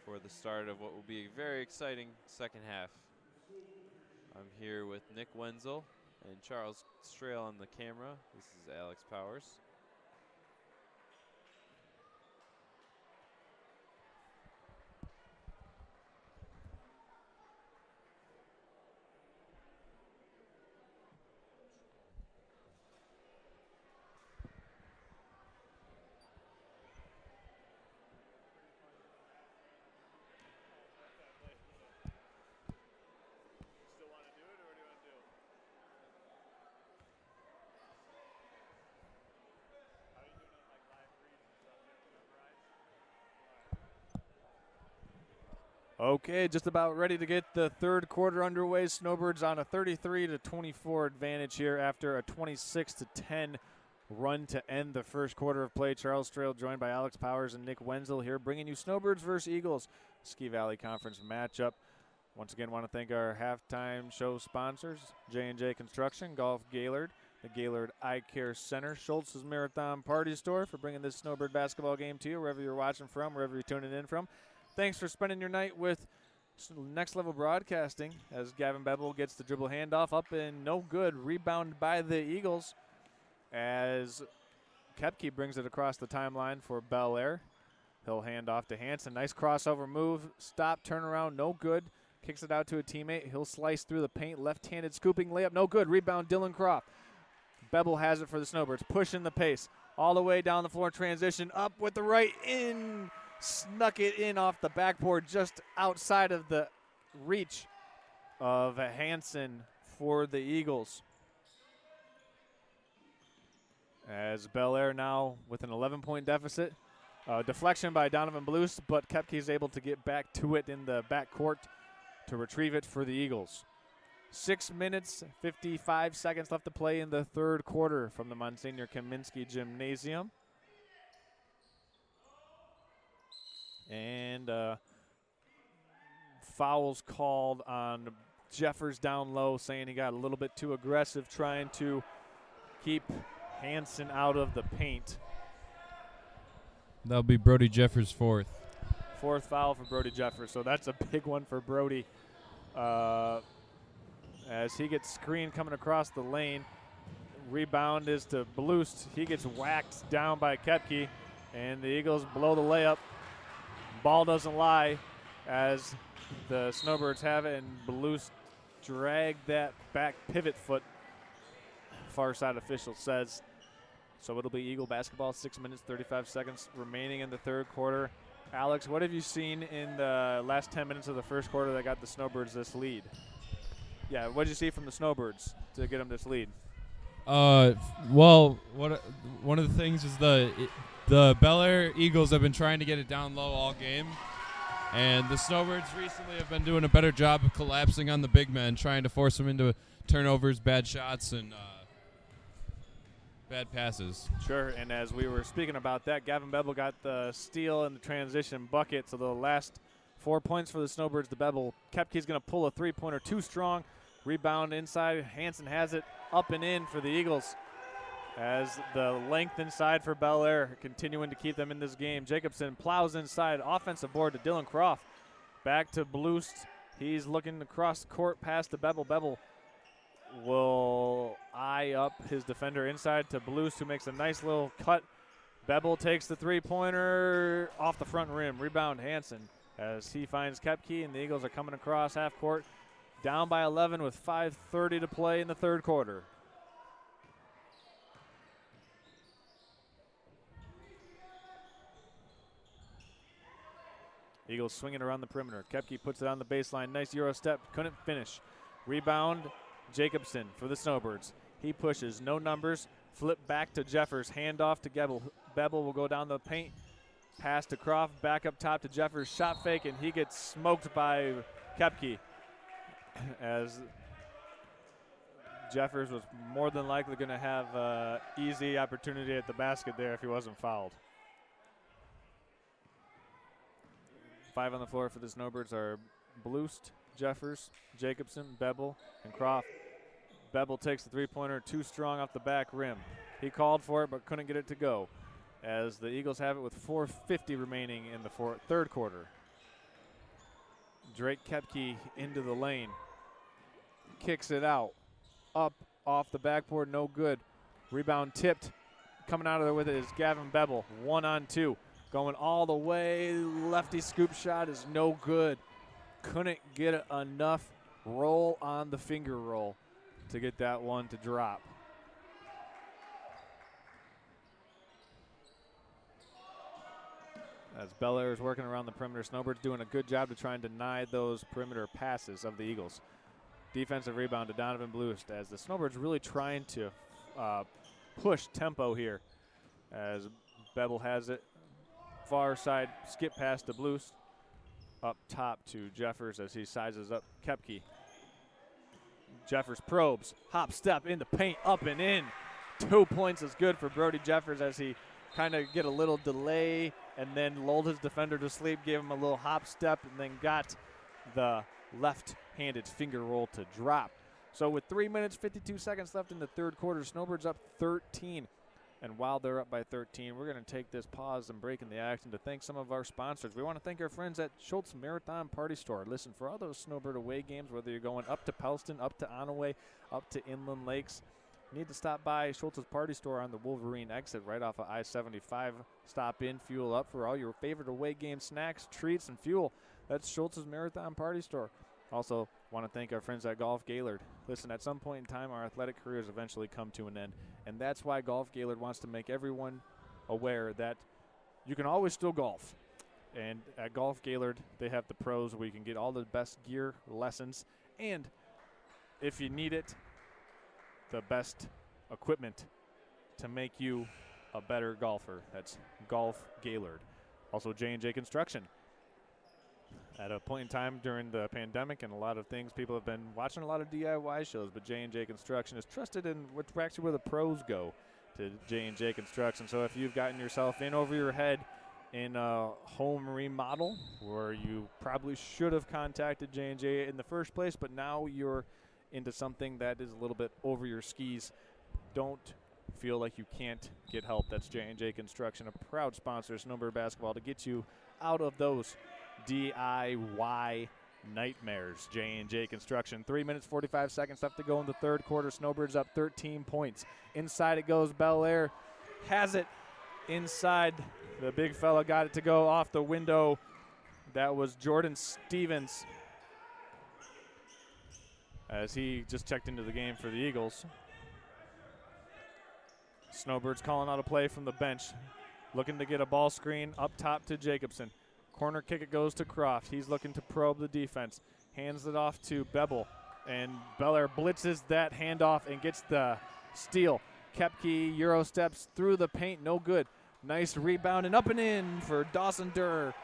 for the start of what will be a very exciting second half. I'm here with Nick Wenzel and Charles Strail on the camera. This is Alex Powers. Okay, just about ready to get the third quarter underway. Snowbirds on a 33-24 advantage here after a 26-10 run to end the first quarter of play. Charles Strail joined by Alex Powers and Nick Wenzel here, bringing you Snowbirds versus Eagles Ski Valley Conference matchup. Once again, want to thank our halftime show sponsors, J&J Construction, Golf Gaylord, the Gaylord Eye Care Center, Schultz's Marathon Party Store, for bringing this Snowbird basketball game to you, wherever you're watching from, wherever you're tuning in from. Thanks for spending your night with Next Level Broadcasting, as Gavin Bevel gets the dribble handoff up and no good. Rebound by the Eagles as Koepke brings it across the timeline for Bellaire. He'll hand off to Hansen. Nice crossover move. Stop, turnaround, no good. Kicks it out to a teammate. He'll slice through the paint. Left-handed scooping layup, no good. Rebound, Dylan Croft. Bevel has it for the Snowbirds, pushing the pace all the way down the floor. Transition up with the right in. Snuck it in off the backboard, just outside of the reach of Hansen for the Eagles. As Bellaire now with an 11-point deficit. Deflection by Donovan Blues, but Koepke is able to get back to it in the backcourt to retrieve it for the Eagles. 6 minutes, 55 seconds left to play in the third quarter from the Monsignor Kaminsky Gymnasium. And fouls called on Jeffers down low, saying he got a little bit too aggressive trying to keep Hansen out of the paint. That'll be Brody Jeffers' fourth. Fourth foul for Brody Jeffers, so that's a big one for Brody. As he gets screened coming across the lane. Rebound is to Blust. He gets whacked down by Koepke, and the Eagles blow the layup. Ball doesn't lie as the Snowbirds have it, and Blust dragged that back pivot foot, far side official says. So it'll be Eagle basketball, 6 minutes, 35 seconds remaining in the third quarter. Alex, what have you seen in the last 10 minutes of the first quarter that got the Snowbirds this lead? Yeah, what did you see from the Snowbirds to get them this lead? Well, one of the things is the Bellaire Eagles have been trying to get it down low all game, and the Snowbirds recently have been doing a better job of collapsing on the big men, trying to force them into turnovers, bad shots, and bad passes. Sure, and as we were speaking about that, Gavin Bevel got the steal and the transition bucket, so the last 4 points for the Snowbirds to Bevel. Koepke's going to pull a three-pointer too strong. Rebound inside. Hansen has it up and in for the Eagles as the length inside for Bellaire continuing to keep them in this game. Jacobson plows inside. Offensive board to Dylan Croft. Back to Blust. He's looking across the court past to Bevel. Bevel will eye up his defender inside to Blust, who makes a nice little cut. Bevel takes the three-pointer off the front rim. Rebound Hansen as he finds Koepke, and the Eagles are coming across half court. Down by 11 with 5:30 to play in the third quarter. Eagles swinging around the perimeter. Koepke puts it on the baseline. Nice Euro step. Couldn't finish. Rebound, Jacobson for the Snowbirds. He pushes. No numbers. Flip back to Jeffers. Handoff to Gebel. Bevel will go down the paint. Pass to Croft. Back up top to Jeffers. Shot fake, and he gets smoked by Koepke. As Jeffers was more than likely going to have an easy opportunity at the basket there if he wasn't fouled. 5 on the floor for the Snowbirds are Blust, Jeffers, Jacobson, Bevel, and Croft. Bevel takes the three-pointer too strong off the back rim. He called for it but couldn't get it to go, as the Eagles have it with 4:50 remaining in the third quarter. Drake Koepke into the lane. Kicks it out. Up off the backboard, no good. Rebound tipped. Coming out of there with it is Gavin Bevel. 1-on-2. Going all the way. Lefty scoop shot is no good. Couldn't get enough roll on the finger roll to get that one to drop. As Bellaire is working around the perimeter, Snowbirds doing a good job to try and deny those perimeter passes of the Eagles. Defensive rebound to Donovan Blust as the Snowbirds really trying to push tempo here. As Bevel has it, far side skip pass to Blust. Up top to Jeffers as he sizes up Koepke. Jeffers probes, hop step in the paint, up and in. 2 points is good for Brody Jeffers as he kind of get a little delay and then lulled his defender to sleep, gave him a little hop step, and then got the left-handed finger roll to drop. So with 3 minutes, 52 seconds left in the third quarter, Snowbirds up 13. And while they're up by 13, we're going to take this pause and break in the action to thank some of our sponsors. We want to thank our friends at Schultz Marathon Party Store. Listen, for all those Snowbird away games, whether you're going up to Pelston, up to Onaway, up to Inland Lakes, you need to stop by Schultz's Party Store on the Wolverine exit right off of I-75. Stop in, fuel up for all your favorite away game snacks, treats, and fuel. That's Schultz's Marathon Party Store. Also, want to thank our friends at Golf Gaylord. Listen, at some point in time, our athletic careers eventually come to an end, and that's why Golf Gaylord wants to make everyone aware that you can always still golf. And at Golf Gaylord, they have the pros where you can get all the best gear, lessons, and if you need it, the best equipment to make you a better golfer. That's Golf Gaylord. Also, J&J Construction. At a point in time during the pandemic and a lot of things, people have been watching a lot of DIY shows, but J&J Construction is trusted in actually where the pros go, to J&J Construction. So if you've gotten yourself in over your head in a home remodel where you probably should have contacted J&J in the first place, but now you're into something that is a little bit over your skis, don't feel like you can't get help. That's J&J Construction, a proud sponsor of Snowbird basketball, to get you out of those DIY nightmares. J&J Construction. 3 minutes, 45 seconds left to go in the third quarter. Snowbirds up 13 points. Inside it goes. Bellaire has it inside. The big fella got it to go off the window. That was Jordan Stevens, as he just checked into the game for the Eagles. Snowbirds calling out a play from the bench, looking to get a ball screen up top to Jacobson. Corner kick, it goes to Croft. He's looking to probe the defense. Hands it off to Beble, and Bellaire blitzes that handoff and gets the steal. Kepke Euro steps through the paint, no good. Nice rebound and up and in for Dawson Durr.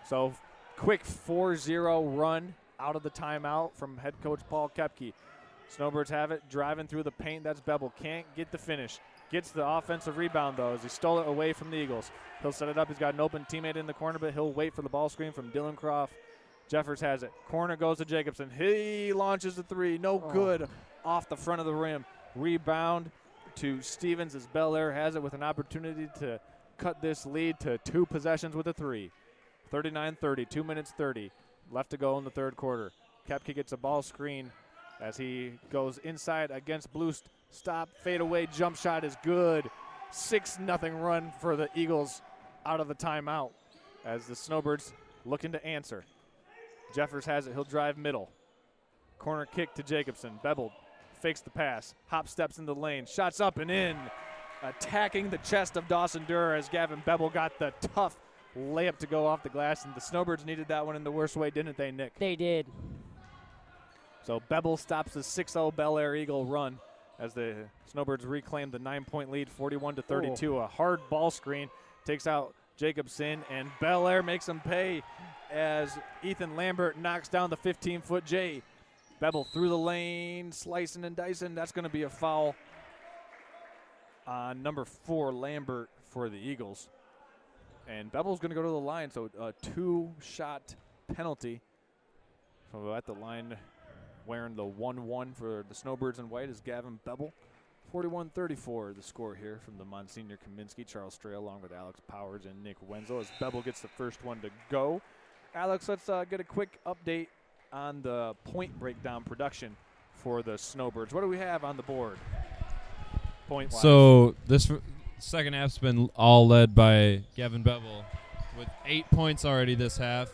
So quick 4-0 run out of the timeout from head coach Paul Kepke. Snowbirds have it, driving through the paint. That's Beble. Can't get the finish. Gets the offensive rebound, though, as he stole it away from the Eagles. He'll set it up. He's got an open teammate in the corner, but he'll wait for the ball screen from Dylan Croft. Jeffers has it. Corner goes to Jacobson. He launches the three. No good off the front of the rim. Rebound to Stevens as Bellaire has it with an opportunity to cut this lead to 2 possessions with a three. 39-30, 2 minutes 30 left to go in the third quarter. Kepke gets a ball screen as he goes inside against Blust. Stop, fade away, jump shot is good. 6-0 run for the Eagles out of the timeout as the Snowbirds looking to answer. Jeffers has it, he'll drive middle. Corner kick to Jacobson. Beble fakes the pass, hop steps in the lane, shots up and in. Attacking the chest of Dawson Durr as Gavin Beble got the tough layup to go off the glass, and the Snowbirds needed that one in the worst way, didn't they, Nick? They did. So Beble stops the 6-0 Bellaire Eagle run as the Snowbirds reclaim the 9-point lead, 41-32. A hard ball screen takes out Jacobson, and Bellaire makes them pay as Ethan Lambert knocks down the 15-foot J. Beble through the lane, slicing and dicing. That's going to be a foul on number 4, Lambert, for the Eagles. And Beble's going to go to the line, so a 2-shot penalty. So at the line, wearing the 1-1 for the Snowbirds in white is Gavin Beble. 41-34 the score here from the Monsignor Kaminsky. Charles Stray along with Alex Powers and Nick Wenzel as Beble gets the first one to go. Alex, let's get a quick update on the point breakdown production for the Snowbirds. What do we have on the board point-wise? So this second half's been all led by Gavin Beble with 8 points already this half.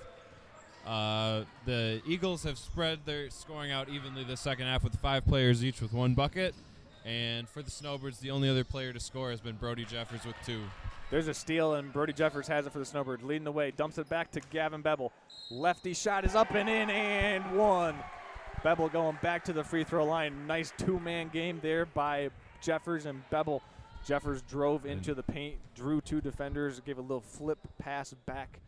The Eagles have spread their scoring out evenly this second half with 5 players each with 1 bucket. And for the Snowbirds, the only other player to score has been Brody Jeffers with 2. There's a steal, and Brody Jeffers has it for the Snowbirds, leading the way. Dumps it back to Gavin Beble. Lefty shot is up and in, and one. Beble going back to the free throw line. Nice 2-man game there by Jeffers and Beble. Jeffers drove into the paint, drew 2 defenders, gave a little flip pass back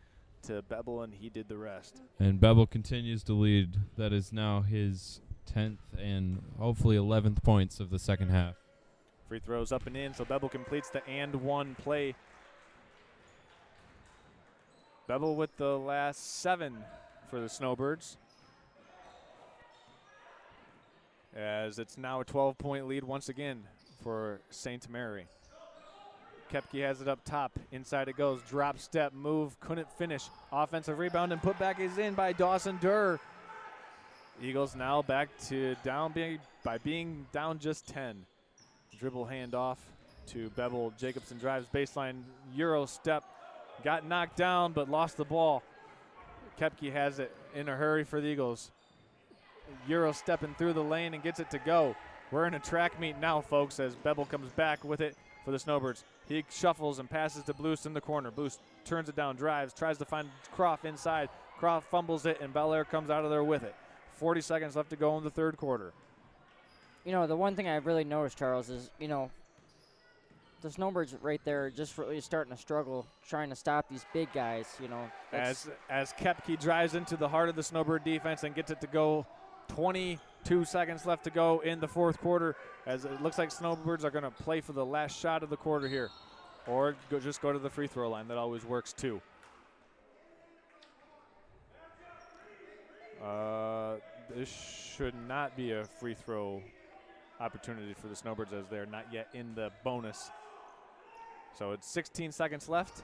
to Beble, and he did the rest. And Beble continues to lead. That is now his 10th and hopefully 11th points of the second half. Free throws up and in, so Beble completes the and-one play. Beble with the last 7 for the Snowbirds. as it's now a 12-point lead once again for St. Mary. Kepke has it up top. Inside it goes. Drop step move. Couldn't finish. Offensive rebound and putback is in by Dawson Durr. Eagles now back to down by being down just 10. Dribble handoff to Bevel. Jacobson drives baseline. Euro step. Got knocked down but lost the ball. Kepke has it in a hurry for the Eagles. Euro stepping through the lane and gets it to go. We're in a track meet now, folks, as Bevel comes back with it for the Snowbirds. He shuffles and passes to Blues in the corner. Blues turns it down, drives, tries to find Croft inside. Croft fumbles it, and Bellaire comes out of there with it. 40 seconds left to go in the third quarter. You know, the one thing I've really noticed, Charles, is, you know, the Snowbirds right there are just really starting to struggle trying to stop these big guys, you know. As Kepke drives into the heart of the Snowbird defense and gets it to go. 22 seconds left to go in the fourth quarter, as it looks like Snowbirds are going to play for the last shot of the quarter here, or just go to the free throw line. That always works too. This should not be a free throw opportunity for the Snowbirds, as they're not yet in the bonus. So it's 16 seconds left,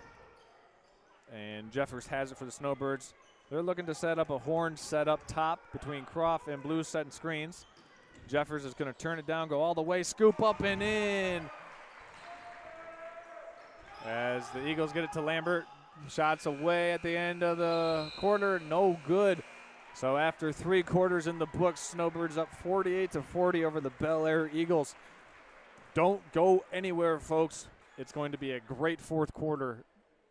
and Jeffers has it for the Snowbirds. They're looking to set up a horn set up top between Croft and Blues setting screens. Jeffers is going to turn it down, go all the way, scoop up and in. As the Eagles get it to Lambert. Shots away at the end of the quarter, no good. So after 3 quarters in the books, Snowbirds up 48-40 over the Bellaire Eagles. Don't go anywhere, folks. It's going to be a great fourth quarter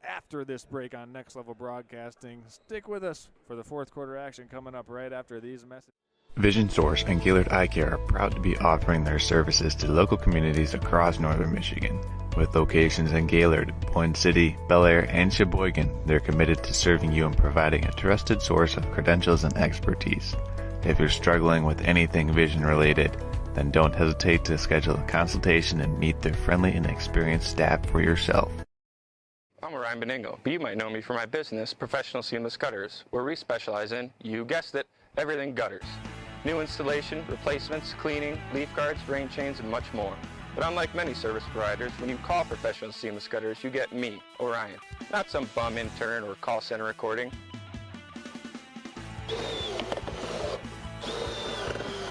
after this break on Next Level Broadcasting. Stick with us for the fourth quarter action coming up right after these messages. Vision Source and Gaylord Eye Care are proud to be offering their services to local communities across northern Michigan. With locations in Gaylord, Point City, Bellaire, and Sheboygan, they're committed to serving you and providing a trusted source of credentials and expertise. If you're struggling with anything vision related, then don't hesitate to schedule a consultation and meet their friendly and experienced staff for yourself. I'm Ryan Beningo, but you might know me for my business, Professional Seamless Gutters, where we specialize in, you guessed it, everything gutters. New installation, replacements, cleaning, leaf guards, rain chains, and much more. But unlike many service providers, when you call Professional Seamless Gutters, you get me, Orion, not some bum intern or call center recording.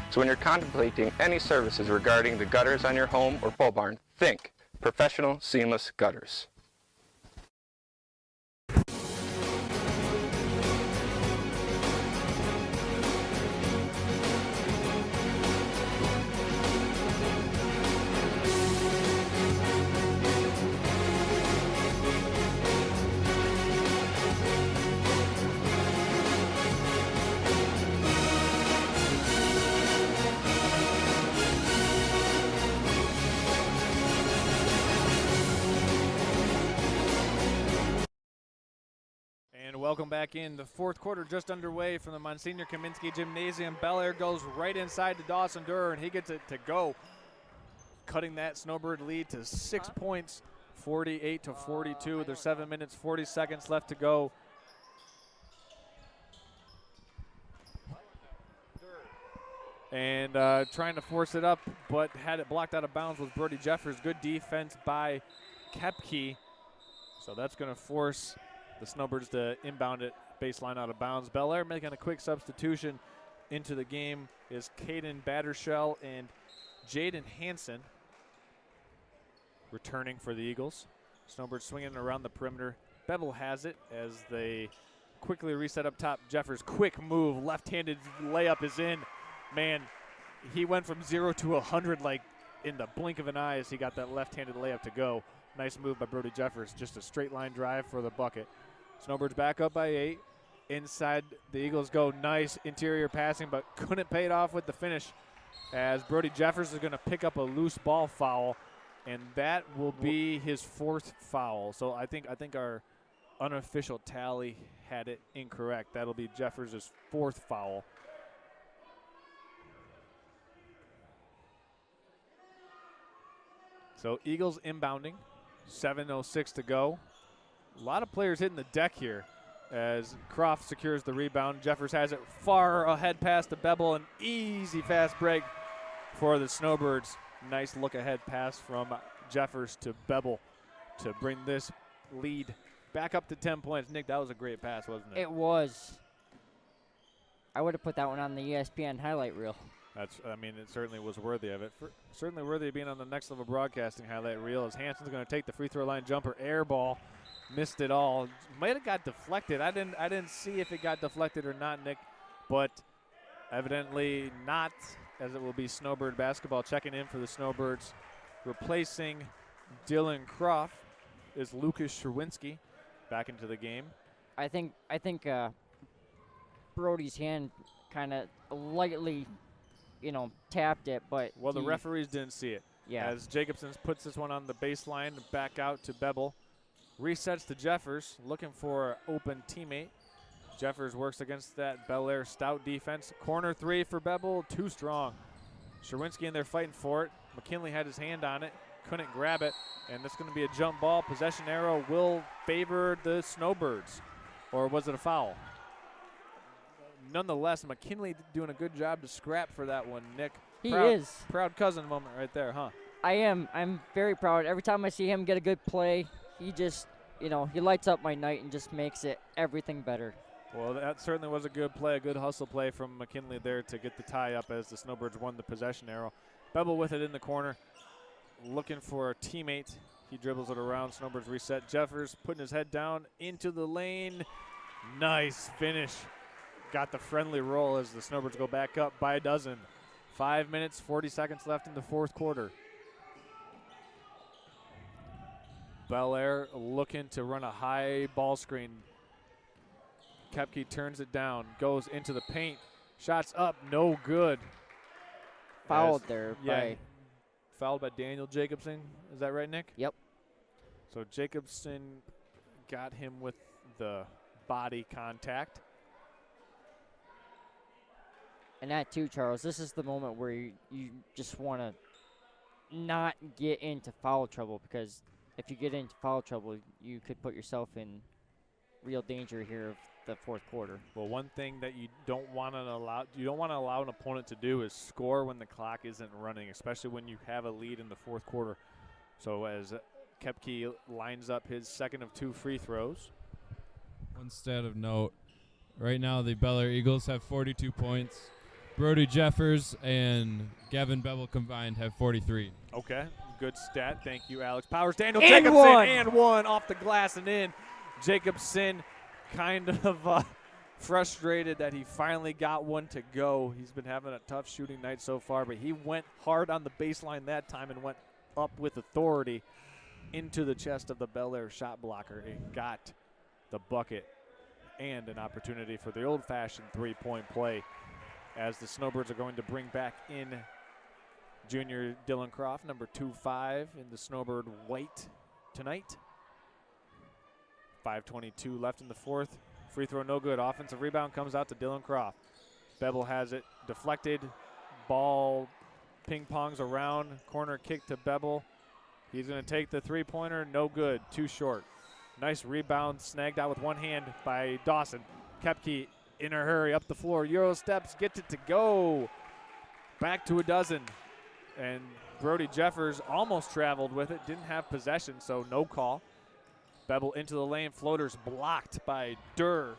So when you're contemplating any services regarding the gutters on your home or pole barn, think Professional Seamless Gutters. Welcome back in. The fourth quarter just underway from the Monsignor Kaminsky Gymnasium. Bellaire goes right inside to Dawson Durr, and he gets it to go, cutting that Snowbird lead to 6 points, 48-42. There's 7 minutes, 40 seconds left to go. And trying to force it up, but had it blocked out of bounds was Brody Jeffers. Good defense by Kepke. So that's going to force the Snowbirds to inbound it baseline out of bounds. Bellaire making a quick substitution into the game is Caden Battershell and Jaden Hansen returning for the Eagles. Snowbirds swinging around the perimeter. Bevel has it as they quickly reset up top. Jeffers, quick move, left-handed layup is in. Man, he went from 0 to 100 like in the blink of an eye as he got that left-handed layup to go. Nice move by Brody Jeffers, just a straight line drive for the bucket. Snowbirds back up by 8. Inside, the Eagles go nice interior passing, but couldn't pay it off with the finish as Brody Jeffers is going to pick up a loose ball foul, and that will be his 4th foul. So I think our unofficial tally had it incorrect. That'll be Jeffers' 4th foul. So Eagles inbounding, 7:06 to go. A lot of players hitting the deck here as Croft secures the rebound. Jeffers has it far ahead past the Bevel. An easy fast break for the Snowbirds. Nice look-ahead pass from Jeffers to Bevel to bring this lead back up to 10 points. Nick, that was a great pass, wasn't it? It was. I would have put that one on the ESPN highlight reel. It certainly was worthy of it. Certainly worthy of being on the next level broadcasting highlight reel as Hanson's going to take the free throw line jumper, air ball, missed it all. Might have got deflected. I didn't see if it got deflected or not, Nick, but evidently not, as it will be Snowbird basketball. Checking in for the Snowbirds, replacing Dylan Croft, is Lucas Sherwinski back into the game. I think Brody's hand kind of lightly, tapped it, but the referees didn't see it. Yeah. As Jacobson puts this one on the baseline, back out to Bevel, resets to Jeffers, looking for an open teammate. Jeffers works against that Bellaire stout defense. Corner three for Bevel, too strong. Sherwinski in there fighting for it. McKinley had his hand on it, couldn't grab it, and this is going to be a jump ball. Possession arrow will favor the Snowbirds, or was it a foul? Nonetheless, McKinley doing a good job to scrap for that one, Nick. He is. Proud cousin moment right there, huh? I am. I'm very proud. Every time I see him get a good play, he just, he lights up my night and just makes it everything better. Well, that certainly was a good play, a good hustle play from McKinley there to get the tie up as the Snowbirds won the possession arrow. Bevel with it in the corner, looking for a teammate. He dribbles it around. Snowbirds reset. Jeffers putting his head down into the lane. Nice finish. Got the friendly roll as the Snowbirds go back up by a dozen. 5 minutes, 40 seconds left in the fourth quarter. Bellaire looking to run a high ball screen. Koepke turns it down, goes into the paint. Shots up, no good. Fouled there. Fouled by Daniel Jacobson. Is that right, Nick? Yep. So Jacobson got him with the body contact. And that too, Charles, this is the moment where you just want to not get into foul trouble, because if you get into foul trouble, you could put yourself in real danger here of the fourth quarter. Well, one thing that you don't want to allow an opponent to do is score when the clock isn't running, especially when you have a lead in the fourth quarter. So as Koepke lines up his second of two free throws. One stat of note, right now the Bellaire Eagles have 42 points. Brody Jeffers and Gavin Bevel combined have 43. Okay, good stat. Thank you, Alex Powers. Daniel And Jacobson, one. and one off the glass and in. Jacobson kind of frustrated that he finally got one to go. He's been having a tough shooting night so far, but he went hard on the baseline that time and went up with authority into the chest of the Bellaire shot blocker and got the bucket and an opportunity for the old-fashioned three-point play, as the Snowbirds are going to bring back in junior Dylan Croft, number 2-5 in the Snowbird white tonight. 5:22 left in the fourth. Free throw no good. Offensive rebound comes out to Dylan Croft. Bevel has it deflected. Ball ping-pongs around. Corner kick to Bevel. He's going to take the three-pointer. No good. Too short. Nice rebound snagged out with one hand by Dawson. Koepke in a hurry up the floor. Euro steps, gets it to go. Back to a dozen. And Brody Jeffers almost traveled with it. Didn't have possession, so no call. Bevel into the lane. Floaters blocked by Durr.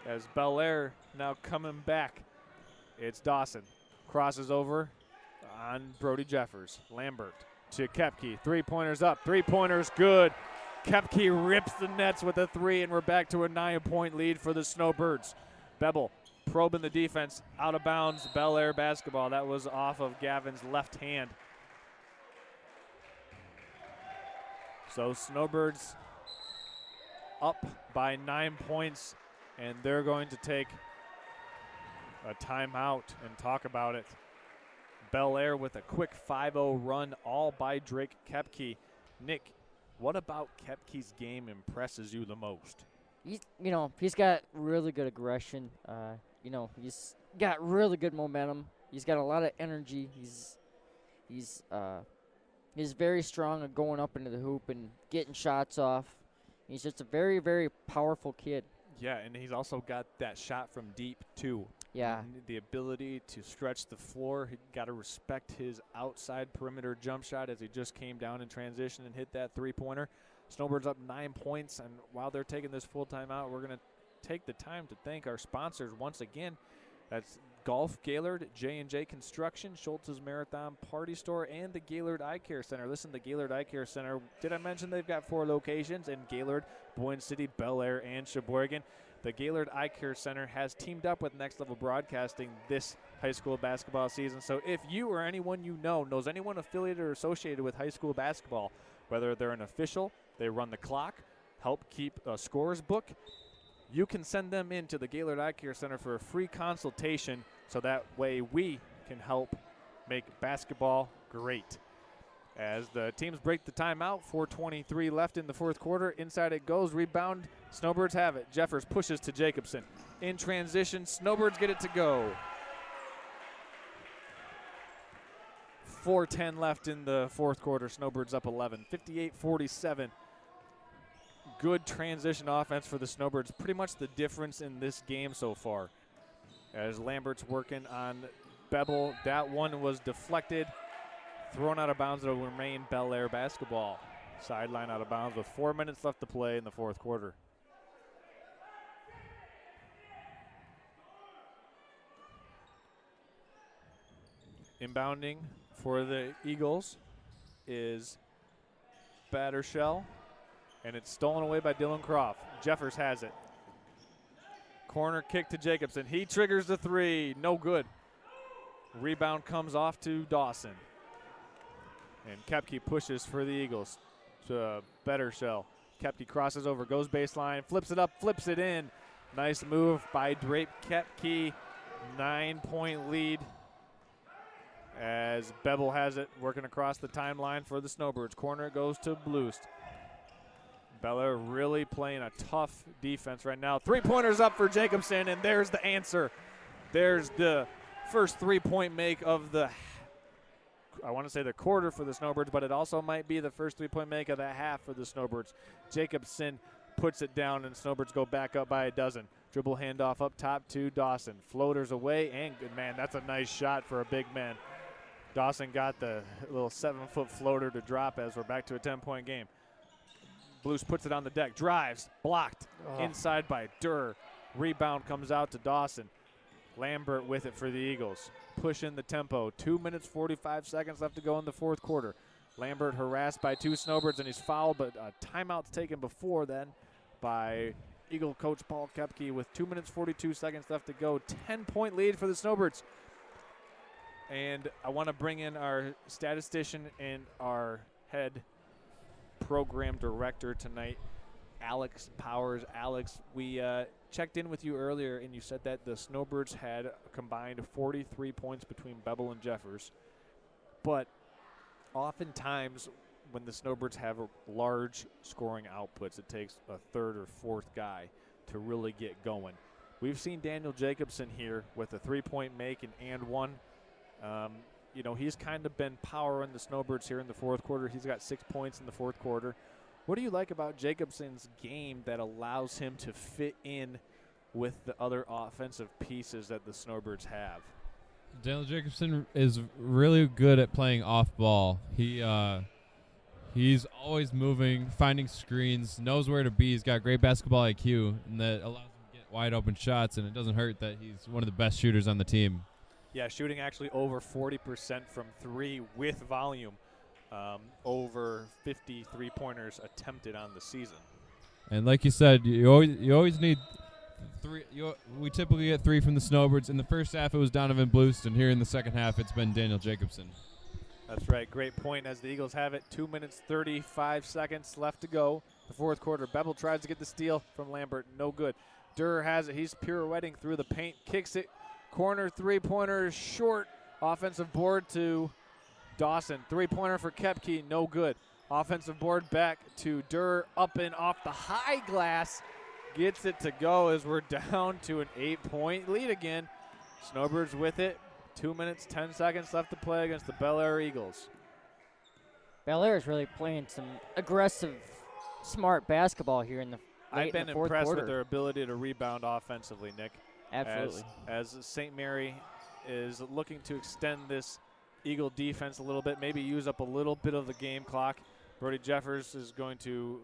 As Bellaire now coming back. It's Dawson. Crosses over on Brody Jeffers. Lambert to Koepke. Three-pointers up. Three-pointers good. Koepke rips the nets with a three, and we're back to a 9-point lead for the Snowbirds. Bevel probing the defense. Out of bounds. Bellaire basketball. That was off of Gavin's left hand. So Snowbirds up by 9 points, and they're going to take a timeout and talk about it. Bellaire with a quick 5-0 run, all by Drake Koepke. Nick, what about Koepke's game impresses you the most? He's got really good aggression. He's got really good momentum. He's got a lot of energy. He's very strong at going up into the hoop and getting shots off. He's just a very, very powerful kid. Yeah, and he's also got that shot from deep, too. Yeah. And the ability to stretch the floor. He got to respect his outside perimeter jump shot as he just came down in transition and hit that three-pointer. Snowbirds up 9 points, and while they're taking this full time out, we're going to take the time to thank our sponsors once again. That's Golf Gaylord, J&J Construction, Schultz's Marathon Party Store, and the Gaylord Eye Care Center. Listen, the Gaylord Eye Care Center, did I mention they've got 4 locations in Gaylord, Boyne City, Bellaire, and Sheboygan? The Gaylord Eye Care Center has teamed up with Next Level Broadcasting this high school basketball season. So if you or anyone you know knows anyone affiliated or associated with high school basketball, whether they're an official, they run the clock, help keep a scores book, you can send them into the Gaylord Eye Care Center for a free consultation so that way we can help make basketball great. As the teams break the timeout, 4:23 left in the fourth quarter. Inside it goes, rebound, Snowbirds have it. Jeffers pushes to Jacobson. In transition, Snowbirds get it to go. 4:10 left in the fourth quarter. Snowbirds up 11, 58-47. Good transition offense for the Snowbirds. Pretty much the difference in this game so far. As Lambert's working on Bevel, that one was deflected, thrown out of bounds. It'll remain Bellaire basketball. Sideline out of bounds with 4 minutes left to play in the fourth quarter. Inbounding for the Eagles is Battershell, and it's stolen away by Dylan Croft. Jeffers has it. Corner kick to Jacobson. He triggers the three. No good. Rebound comes off to Dawson. And Kepke pushes for the Eagles to Battershell. Kepke crosses over, goes baseline, flips it up, flips it in. Nice move by Drape Kepke. 9-point lead as Bevel has it, working across the timeline for the Snowbirds. Corner goes to Bloost. Bellaire really playing a tough defense right now. Three-pointers up for Jacobson, and there's the answer. There's the first three-point make of the, I want to say the quarter for the Snowbirds, but it also might be the first three-point make of the half for the Snowbirds. Jacobson puts it down, and Snowbirds go back up by a dozen. Dribble handoff up top to Dawson. Floaters away, and good man, that's a nice shot for a big man. Dawson got the little 7-foot floater to drop as we're back to a 10-point game. Blues puts it on the deck, drives, blocked, inside by Durr. Rebound comes out to Dawson. Lambert with it for the Eagles. Push in the tempo. 2 minutes, 45 seconds left to go in the fourth quarter. Lambert harassed by 2 Snowbirds, and he's fouled, but a timeout's taken before then by Eagle coach Paul Kepke with 2 minutes, 42 seconds left to go. 10-point lead for the Snowbirds. And I want to bring in our statistician and our head program director tonight, Alex Powers. Alex, we checked in with you earlier, and you said that the Snowbirds had a combined 43 points between Bevel and Jeffers. But oftentimes when the Snowbirds have large scoring outputs, it takes a third or fourth guy to really get going. We've seen Daniel Jacobson here with a three-point make and one. You know, he's kind of been powering the Snowbirds here in the fourth quarter. He's got 6 points in the fourth quarter. What do you like about Jacobson's game that allows him to fit in with the other offensive pieces that the Snowbirds have? Daniel Jacobson is really good at playing off ball. He's always moving, finding screens, knows where to be. He's got great basketball IQ, and that allows him to get wide open shots, and it doesn't hurt that he's one of the best shooters on the team. Yeah, shooting actually over 40% from three with volume, over 50 three-pointers attempted on the season. And like you said, you always need three. We typically get 3 from the Snowbirds. In the first half, it was Donovan Bloost, and here in the second half, it's been Daniel Jacobson. That's right. Great point as the Eagles have it. 2 minutes, 35 seconds left to go. The fourth quarter. Bevel tries to get the steal from Lambert. No good. Durr has it. He's pirouetting through the paint. Kicks it. Corner three-pointer short. Offensive board to Dawson. Three-pointer for Kepke. No good. Offensive board back to Durr. Up and off the high glass. Gets it to go as we're down to an 8-point lead again. Snowbirds with it. 2 minutes, 10 seconds left to play against the Bellaire Eagles. Bellaire is really playing some aggressive, smart basketball here in the I've been in the fourth impressed quarter. with their ability to rebound offensively, Nick. Absolutely. As St. Mary is looking to extend this Eagle defense a little bit, maybe use up a little bit of the game clock. Brody Jeffers is going to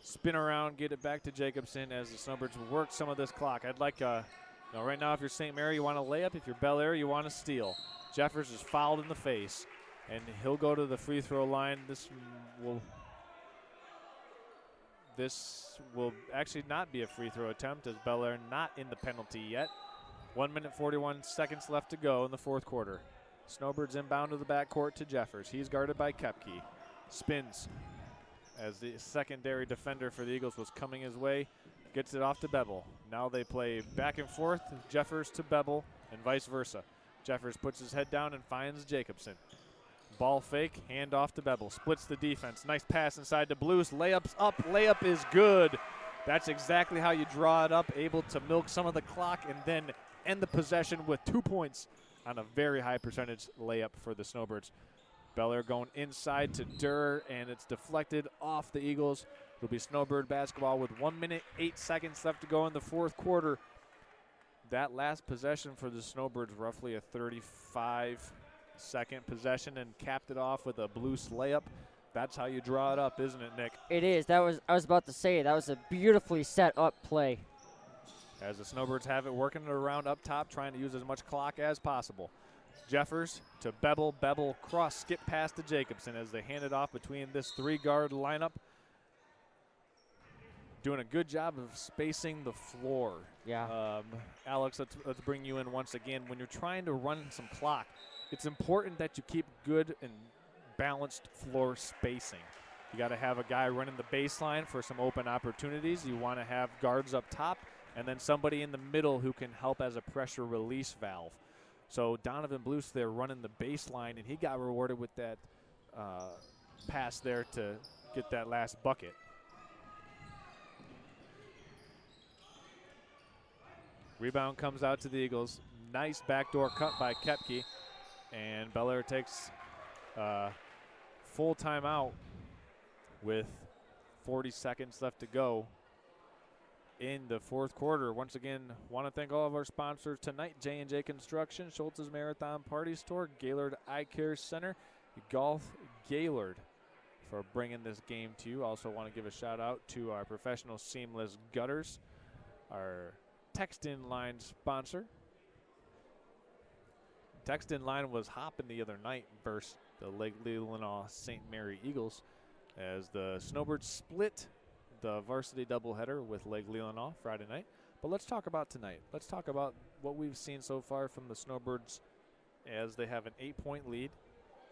spin around, get it back to Jacobson as the Snowbirds work some of this clock. I'd like, right now if you're St. Mary, you want to lay up. If you're Bellaire, you want to steal. Jeffers is fouled in the face, and he'll go to the free throw line. This will actually not be a free throw attempt, as Bellaire not in the penalty yet. 1 minute 41 seconds left to go in the fourth quarter. Snowbirds inbound to the backcourt to Jeffers. He's guarded by Kepke. Spins as the secondary defender for the Eagles was coming his way. Gets it off to Bevel. Now they play back and forth, Jeffers to Bevel and vice versa. Jeffers puts his head down and finds Jacobson. Ball fake, hand off to Bevel. Splits the defense. Nice pass inside to Blues. Layup's up. Layup is good. That's exactly how you draw it up. Able to milk some of the clock and then end the possession with 2 points on a very high percentage layup for the Snowbirds. Bellaire going inside to Durr, and it's deflected off the Eagles. It'll be Snowbird basketball with 1 minute, 8 seconds left to go in the fourth quarter. That last possession for the Snowbirds, roughly a 35-second possession, and capped it off with a Blues layup. That's how you draw it up, isn't it, Nick? It is. I was about to say, that was a beautifully set up play. As the Snowbirds have it working it around up top, trying to use as much clock as possible. Jeffers to Bevel. Bevel cross skip pass to Jacobson as they hand it off between this three-guard lineup. Doing a good job of spacing the floor. Yeah. Alex, let's bring you in once again. When you're trying to run some clock, it's important that you keep good and balanced floor spacing. You got to have a guy running the baseline for some open opportunities. You want to have guards up top and then somebody in the middle who can help as a pressure release valve. So Donovan Blues there running the baseline, and he got rewarded with that pass there to get that last bucket. Rebound comes out to the Eagles. Nice backdoor cut by Kepke, and Bellaire takes full timeout with 40 seconds left to go in the fourth quarter. Once again, want to thank all of our sponsors tonight: J&J Construction, Schultz's Marathon Party Store, Gaylord Eye Care Center, Golf Gaylord for bringing this game to you. Also want to give a shout out to our professional seamless gutters, our text-in line sponsor. Text-in line was hopping the other night versus the Lake Leelanau St. Mary Eagles as the Snowbirds split the varsity doubleheader with Lake Leelanau Friday night. But let's talk about tonight. Let's talk about what we've seen so far from the Snowbirds as they have an 8-point lead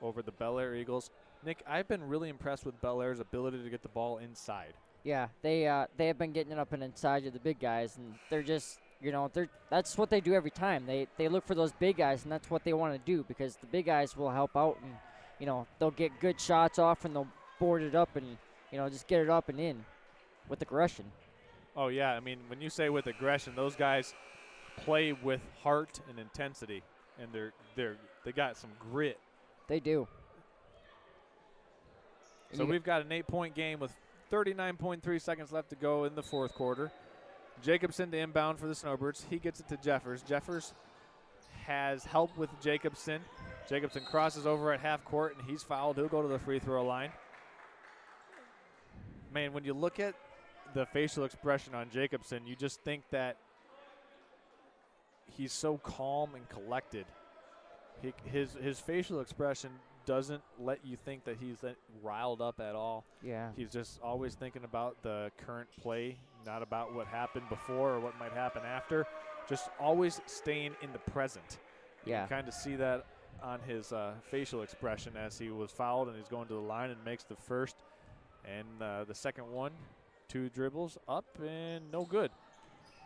over the Bellaire Eagles. Nick, I've been really impressed with Bellaire's ability to get the ball inside. Yeah, they have been getting it up and inside of the big guys, and they're just, that's what they do every time. They look for those big guys, and that's what they want to do, because the big guys will help out, and they'll get good shots off, and they'll board it up, and just get it up and in with aggression. Oh yeah, I mean, when you say with aggression, those guys play with heart and intensity, and they got some grit. They do. So we've got an 8-point game with 39.3 seconds left to go in the fourth quarter. Jacobson to inbound for the Snowbirds. He gets it to Jeffers. Jeffers has help with Jacobson. Jacobson crosses over at half court, and he's fouled. He'll go to the free throw line. Man, when you look at the facial expression on Jacobson, you just think that he's so calm and collected. His facial expression doesn't let you think that he's riled up at all. Yeah. He's just always thinking about the current play, not about what happened before or what might happen after. Just always staying in the present. Yeah. You kind of see that on his facial expression as he was fouled, and he's going to the line and makes the first. And the second one, 2 dribbles up and no good.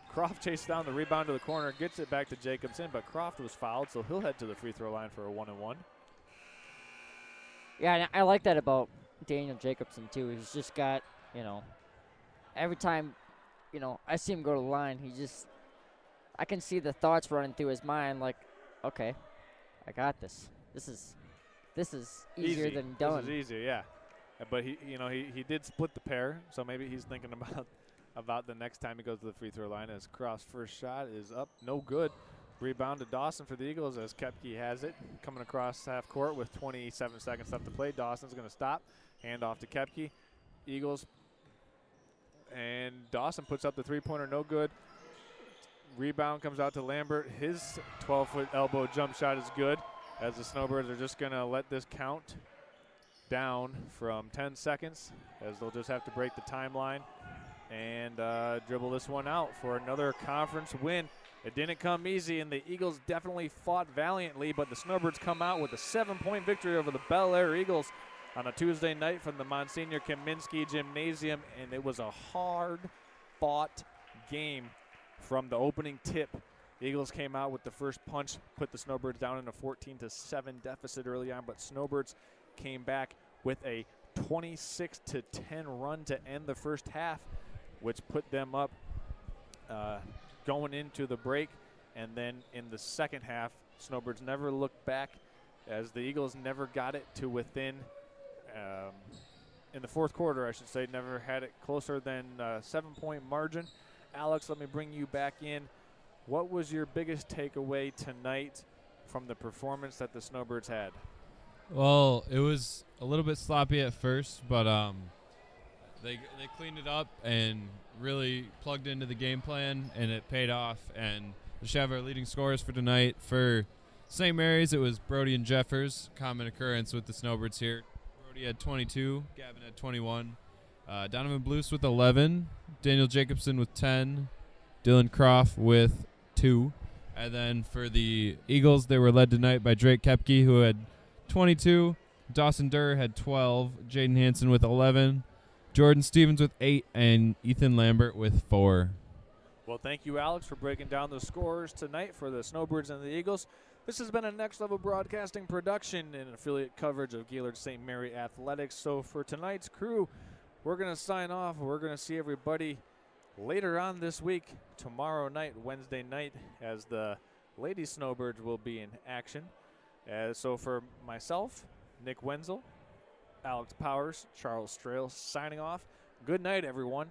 Croft chases down the rebound to the corner, gets it back to Jacobson, but Croft was fouled, so he'll head to the free throw line for a 1-and-1. Yeah, and I like that about Daniel Jacobson, too. He's just got, every time, I see him go to the line, I can see the thoughts running through his mind like, okay, I got this. This is easier than done. This is easier, yeah. But he did split the pair, so maybe he's thinking about the next time he goes to the free throw line. As Cross first shot is up, no good. Rebound to Dawson for the Eagles as Kepke has it. Coming across half court with 27 seconds left to play. Dawson's going to stop. Hand off to Kepke. Eagles. And Dawson puts up the three-pointer, no good. Rebound comes out to Lambert. His 12-foot elbow jump shot is good, as the Snowbirds are just going to let this count down from 10 seconds, as they'll just have to break the timeline and dribble this one out for another conference win. It didn't come easy, and the Eagles definitely fought valiantly, but the Snowbirds come out with a 7-point victory over the Bellaire Eagles on a Tuesday night from the Monsignor Kaminsky Gymnasium, and it was a hard-fought game from the opening tip. The Eagles came out with the first punch, put the Snowbirds down in a 14-7 deficit early on, but Snowbirds came back with a 26-10 run to end the first half, which put them up going into the break. And then in the second half, Snowbirds never looked back, as the Eagles never got it to within, in the fourth quarter, I should say, never had it closer than a 7-point margin. Alex, let me bring you back in. What was your biggest takeaway tonight from the performance that the Snowbirds had? Well, it was a little bit sloppy at first, but they cleaned it up and really plugged into the game plan, and it paid off. And we should have our leading scorers for tonight. For St. Mary's, it was Brody and Jeffers, common occurrence with the Snowbirds here. Brody had 22, Gavin had 21. Donovan Blues with 11, Daniel Jacobson with 10, Dylan Croft with 2. And then for the Eagles, they were led tonight by Drake Kepke, who had 22. Dawson Durr had 12. Jaden Hansen with 11. Jordan Stevens with 8. And Ethan Lambert with 4. Well, thank you, Alex, for breaking down the scores tonight for the Snowbirds and the Eagles. This has been a Next Level Broadcasting production and affiliate coverage of Gaylord St. Mary Athletics. So for tonight's crew, we're going to sign off. We're going to see everybody later on this week, tomorrow night, Wednesday night, as the Lady Snowbirds will be in action. So for myself, Nick Wenzel, Alex Powers, Charles Strail signing off. Good night, everyone.